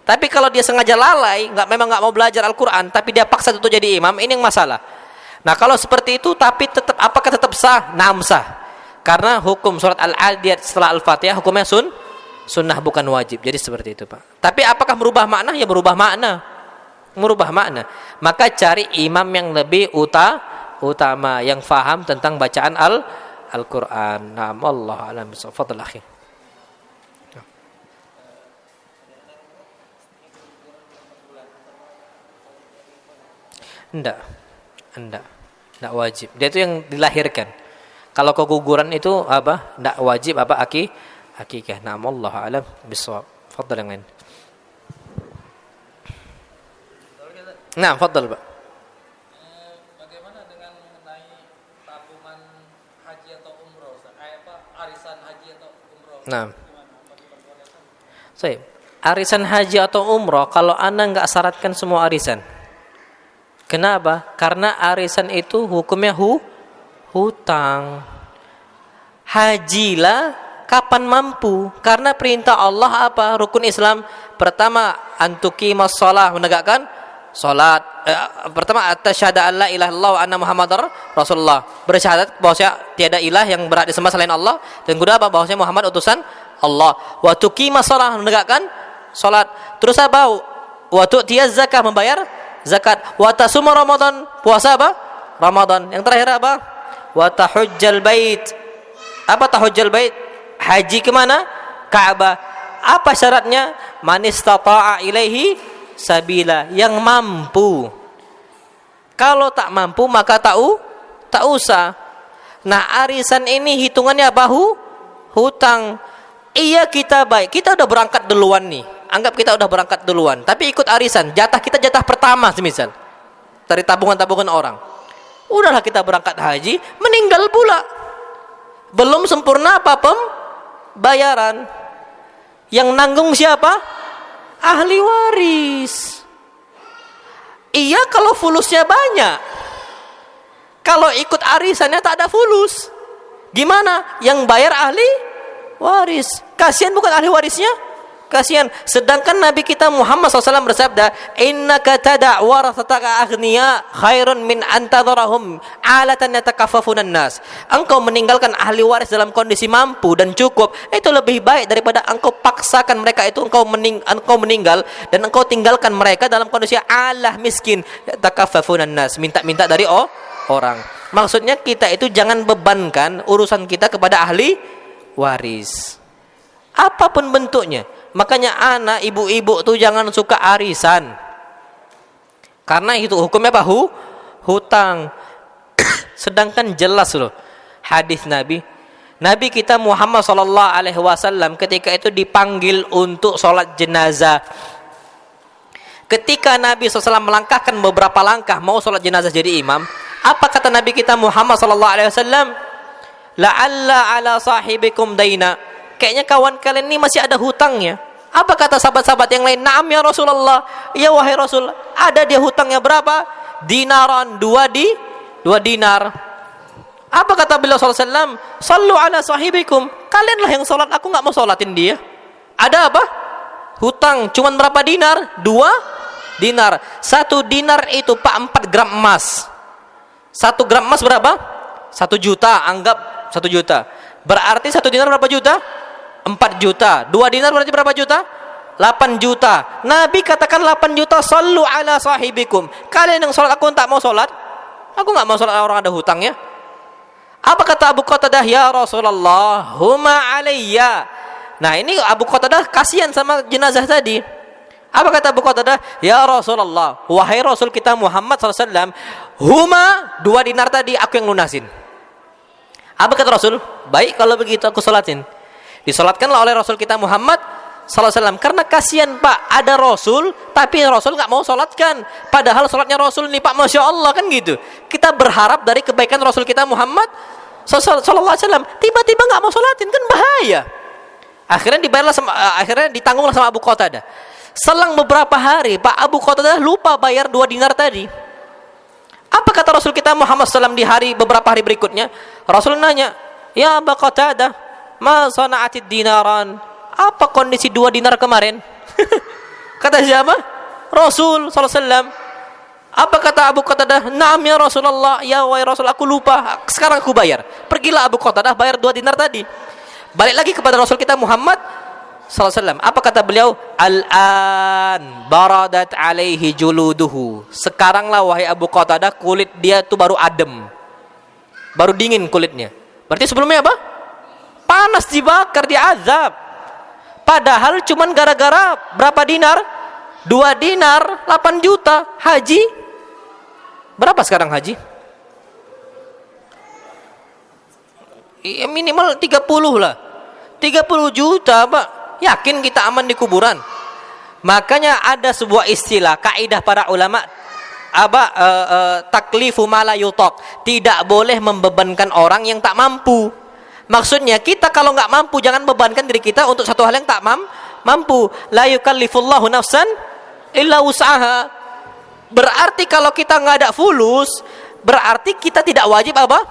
Tapi kalau dia sengaja lalai, memang nggak mau belajar Al-Qur'an, tapi dia paksa untuk jadi imam, ini yang masalah. Nah, kalau seperti itu tapi apakah tetap sah? Naam sah. Karena hukum surat Al-Adiyat setelah Al-Fatihah hukumnya sunnah bukan wajib. Jadi seperti itu, Pak. Tapi apakah merubah makna? Ya merubah makna. Maka cari imam yang lebih utama, yang faham tentang bacaan Al-Qur'an. Naam, Allah a'lam bissawab. Fadhil akhi. Enggak wajib. Dia itu yang dilahirkan. Kalau keguguran itu apa? Enggak wajib apa akikah. Naam, Allah a'lam bissawab. Fadhil yang lain. Nah, fadhil, Pak. Bagaimana dengan mengenai tabungan haji atau umroh? Arisan haji atau umroh? Nah. Arisan haji atau umroh kalau Anda enggak syaratkan semua arisan. Kenapa? Karena arisan itu hukumnya hutang. Hajilah kapan mampu. Karena perintah Allah apa? Rukun Islam pertama antuqimas shalah, menegakkan salat. Pertama asyhadu an la ilaha illallah wa anna muhammadar rasulullah. Bersyahadat bahwa tiada ilah yang berhak disembah selain Allah, dan kedua apa? Bahwasanya Muhammad utusan Allah. Wa tuqimas shalah, menegakkan salat. Terus apa? Wa tu'tiyaz zakah, membayar zakat. Wa tasuma Ramadan, puasa apa? Ramadan. Yang terakhir apa? Wa tahujjal bait. Apa tahujjal bait? Haji ke mana? Ka'bah. Apa syaratnya? Man istata'a ilaihi sabila, yang mampu. Kalau tak mampu maka tak usah. Nah, arisan ini hitungannya apa? Hutang. Iya, kita baik. Kita udah berangkat duluan nih. Anggap kita udah berangkat duluan, tapi ikut arisan, jatah kita jatah pertama semisal dari tabungan-tabungan orang. Udahlah kita berangkat haji, meninggal pula, belum sempurna apa pembayaran. Yang nanggung siapa? Ahli waris. Iya kalau fulusnya banyak. Kalau ikut arisannya tak ada fulus, gimana? Yang bayar ahli waris. Kasihan bukan ahli warisnya? Kasihan. Sedangkan Nabi kita Muhammad SAW bersabda, innaka tada' warathataka aghniya khairun min antadharahum alatan yatakaffafunan nas. Engkau meninggalkan ahli waris dalam kondisi mampu dan cukup, itu lebih baik daripada engkau paksakan mereka itu engkau meninggal dan engkau tinggalkan mereka dalam kondisi alah miskin yatakaffafunan nas, minta-minta dari orang. Maksudnya kita itu jangan bebankan urusan kita kepada ahli waris, apapun bentuknya. Makanya anak ibu-ibu tuh jangan suka arisan, karena itu hukumnya apa? Hutang. Sedangkan jelas loh hadis Nabi kita Muhammad SAW ketika itu dipanggil untuk sholat jenazah. Ketika Nabi SAW melangkahkan beberapa langkah mau sholat jenazah jadi imam, apa kata Nabi kita Muhammad SAW? La'alla ala sahibikum daina. Kayaknya kawan kalian ini masih ada hutangnya. Apa kata sahabat-sahabat yang lain? Naam ya Rasulullah. Ya wahai Rasul, ada dia hutangnya berapa? Dinaran, dua dinar. Apa kata beliau SAW? Sallu ala sahibikum. Kalianlah yang sholat, aku nggak mau sholatin dia. Ada apa? Hutang. Cuman berapa dinar? 2 dinar. 1 dinar itu 4 gram emas. 1 gram emas berapa? 1 juta, anggap 1 juta. Berarti 1 dinar berapa juta? 4 juta. 2 dinar berarti berapa juta? 8 juta. Nabi katakan 8 juta, sallu ala sahibikum. Kalian yang sholat, aku tak mau sholat. Aku nggak mau sholat orang ada hutangnya. Apa kata Abu Qatadah? Ya Rasulullah, huma alayya. Nah ini Abu Qatadah kasihan sama jenazah tadi. Apa kata Abu Qatadah? Ya Rasulullah, wahai Rasul kita Muhammad SAW, huma 2 dinar tadi aku yang lunasin. Apa kata Rasul? Baik kalau begitu aku sholatin. Disolatkanlah oleh Rasul kita Muhammad SAW. Karena kasihan Pak, ada Rasul tapi Rasul nggak mau sholatkan. Padahal sholatnya Rasul ini Pak, Masya Allah kan gitu. Kita berharap dari kebaikan Rasul kita Muhammad SAW, tiba-tiba nggak mau sholatin, kan bahaya. Akhirnya dibayarlah akhirnya ditanggunglah sama Abu Qatadah. Selang beberapa hari Pak, Abu Qatadah lupa bayar 2 dinar tadi. Apa kata Rasul kita Muhammad SAW di beberapa hari berikutnya? Rasul nanya, ya Abu Qatadah, ma sana'atid dinaran? Apa kondisi 2 dinar kemarin? Kata siapa? Rasul SAW. Apa kata Abu Qatadah? Naam ya Rasulullah, ya wahai Rasul, aku lupa, sekarang aku bayar. Pergilah Abu Qatadah bayar 2 dinar tadi. Balik lagi kepada Rasul kita Muhammad SAW. Apa kata beliau? Al-an baradat alaihi juluduhu. Sekaranglah wahai Abu Qatadah, kulit dia tuh baru adem, baru dingin kulitnya. Berarti sebelumnya apa? Panas, dibakar, diazab. Padahal cuman gara-gara berapa dinar? 2 dinar 8 juta. Haji berapa sekarang haji? Minimal 30 lah. 30 juta Pak. Yakin kita aman di kuburan? Makanya ada sebuah istilah, kaidah para ulama, taklifu ma la yutaq. Tidak boleh membebankan orang yang tak mampu. Maksudnya kita kalau nggak mampu, jangan bebankan diri kita untuk satu hal yang tak mampu. La yukallifullahu nafsan illa wus'aha. Berarti kalau kita nggak ada fulus, berarti kita tidak wajib apa?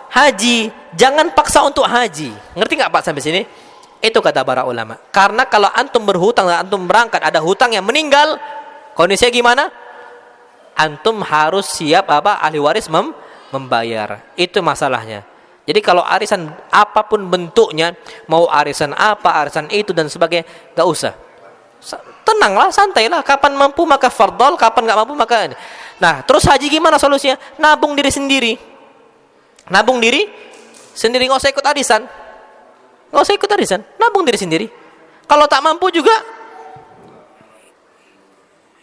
Haji. Jangan paksa untuk haji. Ngerti nggak Pak sampai sini? Itu kata para ulama. Karena kalau antum berhutang dan antum berangkat, ada hutang yang meninggal, kondisinya gimana? Antum harus siap ahli waris membayar. Itu masalahnya. Jadi kalau arisan apapun bentuknya, mau arisan apa, arisan itu dan sebagainya, nggak usah. Tenanglah, santailah. Kapan mampu maka fardol, kapan nggak mampu maka. Nah, terus haji gimana solusinya? Nabung diri sendiri. Nabung diri sendiri, nggak usah ikut arisan. Nggak usah ikut arisan, nabung diri sendiri. Kalau tak mampu juga,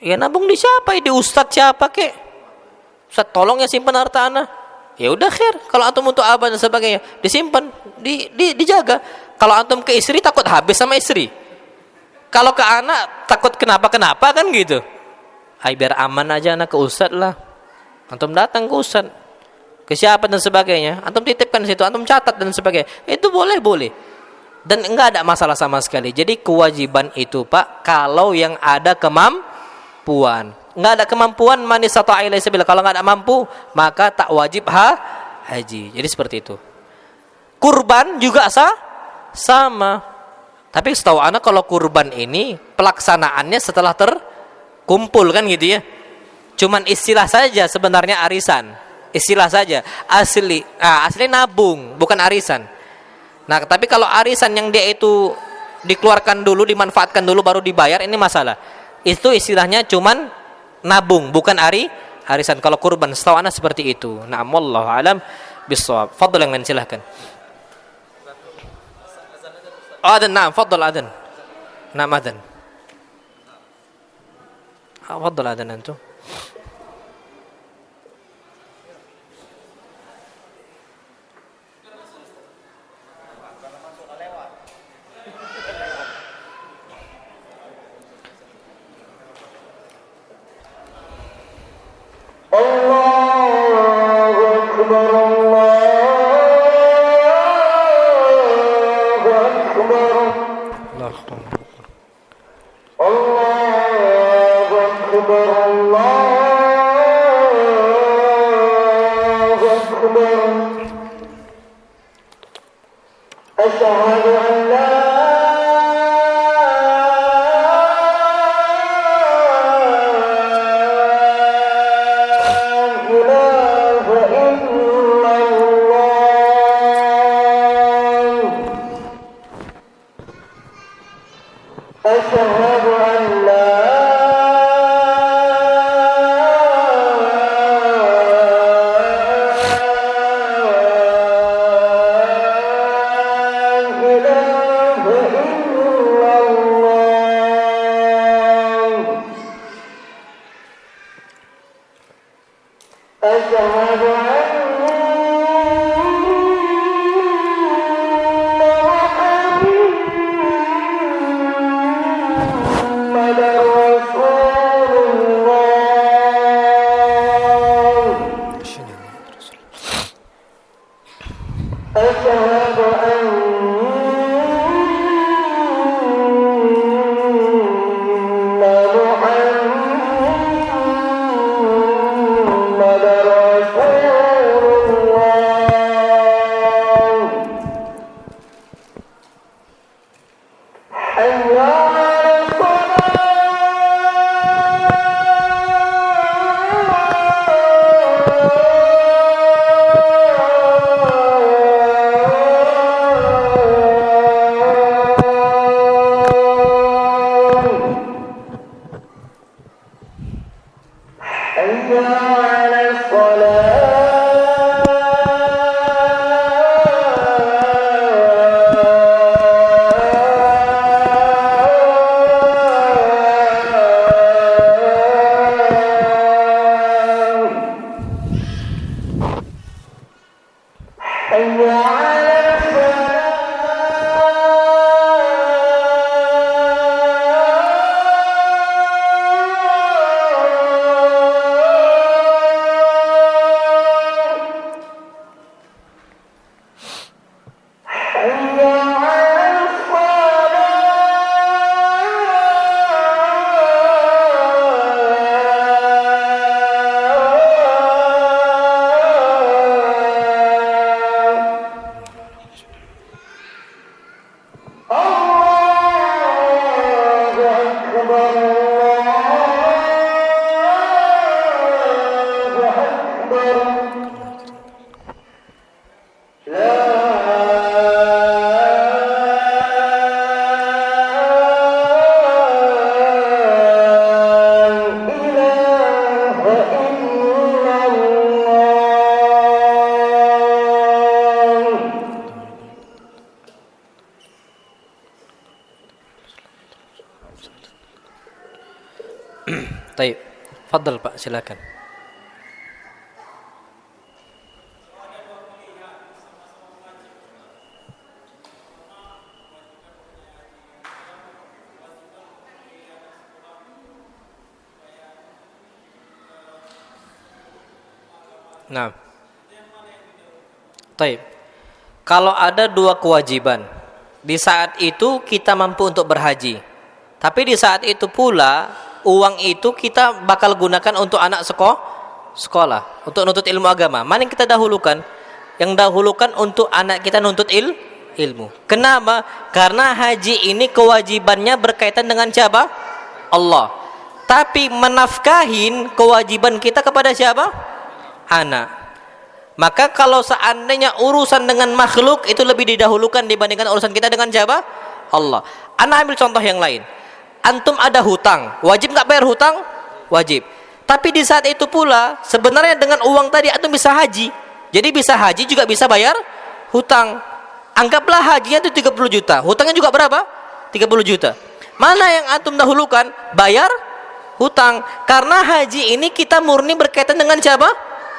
ya nabung di siapa? Di ustadz siapa kek? Ustadz tolong ya simpan harta anak. Ya udah khair. Kalau antum untuk apa dan sebagainya, disimpan, dijaga. Kalau antum ke istri takut habis sama istri. Kalau ke anak takut kenapa kan gitu. Biar aman aja anak ke ustadz lah. Antum datang ke ustadz, ke siapa dan sebagainya, antum titipkan di situ, antum catat dan sebagainya. Itu boleh. Dan enggak ada masalah sama sekali. Jadi kewajiban itu Pak, kalau yang ada kemampuan. Enggak ada kemampuan, man istata'a ilaihi sabila. Kalau enggak ada mampu, maka tak wajib haji. Jadi seperti itu. Kurban juga sama. Tapi setahu anak kalau kurban ini pelaksanaannya setelah terkumpul kan gitu ya. Cuman istilah saja sebenarnya arisan. Istilah saja. Asli nabung, bukan arisan. Nah, tapi kalau arisan yang dia itu dikeluarkan dulu, dimanfaatkan dulu baru dibayar, ini masalah. Itu istilahnya cuman nabung, bukan arisan. Kalau kurban setahu anak seperti itu. Na'am, wallahu alam bissawab. Fadhil yang lain silahkan. Adzan, na'am, fadhil adzan. Na'am, adzan. Fadhil adzan antum. إله إلا الله أشهد أن لا إله إلا الله أشهد محمد رسول الله أشهد أن محمد رسول الله حي على حي على الصلاة حي على الصلاة حي على الصلاة الله أكبر الله أكبر لا إله إلا الله Taib. Fadal Pak, silakan. Nah. Taib. Kalau ada dua kewajiban, di saat itu kita mampu untuk berhaji. Tapi di saat itu pula uang itu kita bakal gunakan untuk anak sekolah, untuk nuntut ilmu agama. Mana yang kita dahulukan? Yang dahulukan untuk anak kita nuntut ilmu. Kenapa? Karena haji ini kewajibannya berkaitan dengan siapa? Allah. Tapi menafkahin kewajiban kita kepada siapa? Anak. Maka kalau seandainya urusan dengan makhluk itu lebih didahulukan dibandingkan urusan kita dengan siapa? Allah. Anak ambil contoh yang lain. Antum ada hutang, wajib nggak bayar hutang? Wajib. Tapi di saat itu pula sebenarnya dengan uang tadi antum bisa haji. Jadi bisa haji juga bisa bayar hutang. Anggaplah hajinya itu 30 juta, hutangnya juga berapa? 30 juta. Mana yang antum dahulukan? Bayar hutang. Karena haji ini kita murni berkaitan dengan siapa?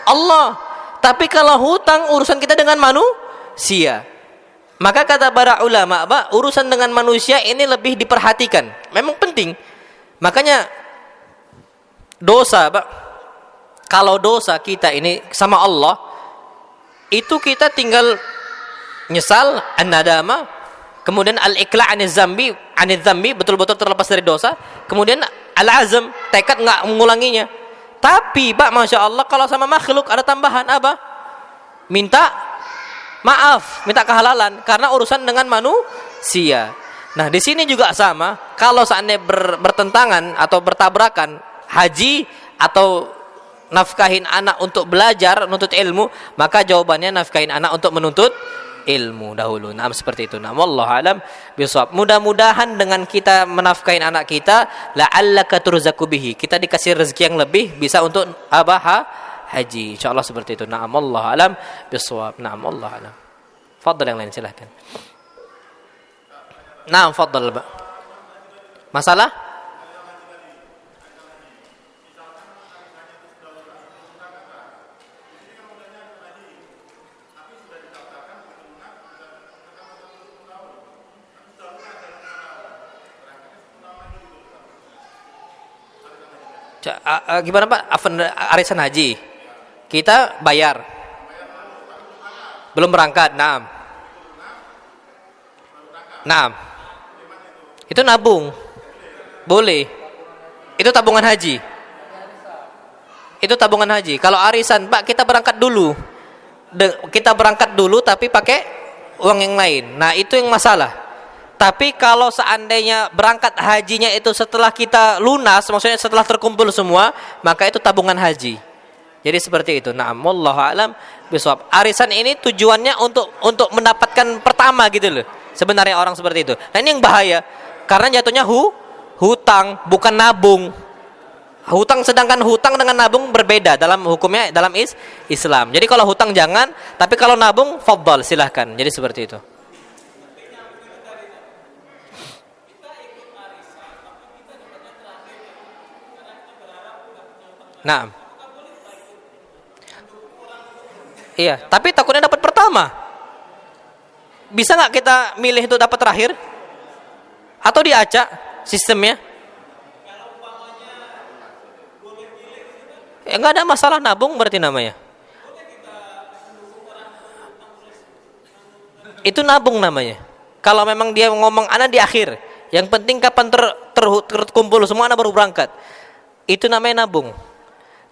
Allah. Tapi kalau hutang urusan kita dengan manusia. Maka kata para ulama, urusan dengan manusia ini lebih diperhatikan. Memang penting. Makanya dosa, kalau dosa kita ini sama Allah, itu kita tinggal nyesal, an-nadama, kemudian al-iqla' aniz zambi, betul-betul terlepas dari dosa, kemudian al-azm, tekad nggak mengulanginya. Tapi, Masya Allah, kalau sama makhluk ada tambahan apa? Minta maaf, minta kehalalan karena urusan dengan manusia. Nah, di sini juga sama. Kalau seandainya bertentangan atau bertabrakan haji atau nafkahin anak untuk belajar, menuntut ilmu, maka jawabannya nafkahin anak untuk menuntut ilmu dahulu. Nah, seperti itu. Nah, wallahu alam bisawab. Mudah-mudahan dengan kita menafkahin anak kita, la'allaka turzaku bihi. Kita dikasih rezeki yang lebih bisa untuk haji. Insyaallah seperti itu. Nah, wallahu alam bisawab. Nah, wallahu alam. Fadhal yang lain silahkan. Nah, fadhal, Pak. Masalah? Gimana Pak? Arisan haji kita bayar belum berangkat. Nah, itu nabung boleh, itu tabungan haji, itu tabungan haji. Kalau arisan Pak, kita berangkat dulu, tapi pakai uang yang lain. Nah, itu yang masalah. Tapi kalau seandainya berangkat hajinya itu setelah kita lunas, maksudnya setelah terkumpul semua, maka itu tabungan haji. Jadi seperti itu. Na'am, wallahu a'lam bishawab. Arisan ini tujuannya untuk mendapatkan pertama gitu loh. Sebenarnya orang seperti itu. Nah, ini yang bahaya. Karena jatuhnya hutang, bukan nabung. Hutang, sedangkan hutang dengan nabung berbeda dalam hukumnya dalam Islam. Jadi kalau hutang jangan, tapi kalau nabung fadhal, silahkan. Jadi seperti itu. Nah, iya, tapi takutnya dapat pertama. Bisa nggak kita milih itu dapat terakhir? Atau diacak sistemnya? Nggak ada masalah, nabung berarti namanya. Itu nabung namanya. Kalau memang dia ngomong anak di akhir, yang penting kapan terkumpul semua anak baru berangkat. Itu namanya nabung.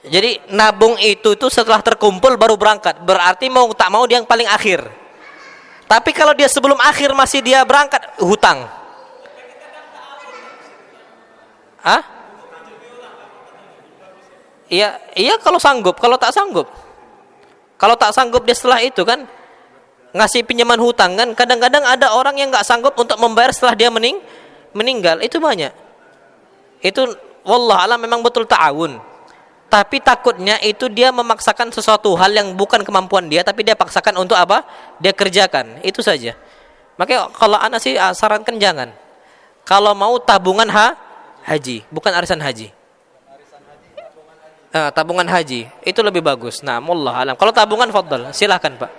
Jadi nabung itu setelah terkumpul baru berangkat. Berarti mau tak mau dia yang paling akhir. Tapi kalau dia sebelum akhir masih dia berangkat, hutang. Iya kalau sanggup. Kalau tak sanggup dia setelah itu kan ngasih pinjaman hutang kan. Kadang-kadang ada orang yang nggak sanggup untuk membayar setelah dia meninggal. Itu banyak. Itu wallah alam memang betul ta'awun. Tapi takutnya itu dia memaksakan sesuatu hal yang bukan kemampuan dia, tapi dia paksakan untuk apa? Dia kerjakan. Itu saja. Makanya kalau anak sih sarankan jangan. Kalau mau tabungan haji, bukan arisan haji. Tabungan haji itu lebih bagus. Nah, wallah alam. Kalau tabungan fadhal, silakan Pak.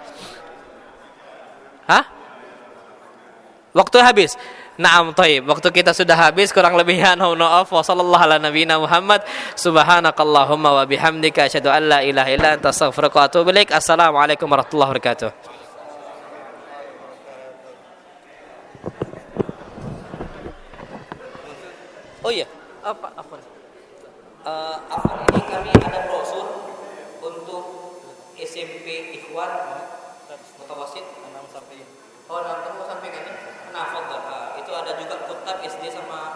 Waktu habis. Naam, thayyib. Waktu kita sudah habis, kurang lebihnya mohon maaf. Wa sallallahu ala nabiyina Muhammad. Subhanakallahumma wa bihamdika asyhadu an la ilaha illa anta astaghfiruka wa atubu ilaik. Assalamualaikum warahmatullahi wabarakatuh. Oh iya, apa? Ini kami ada brosur untuk SMP Ikhwan Mutawasid 6 sampai. Oh, 6 sampai kan? Nah, fadhal. Itu ada juga kutab SD sama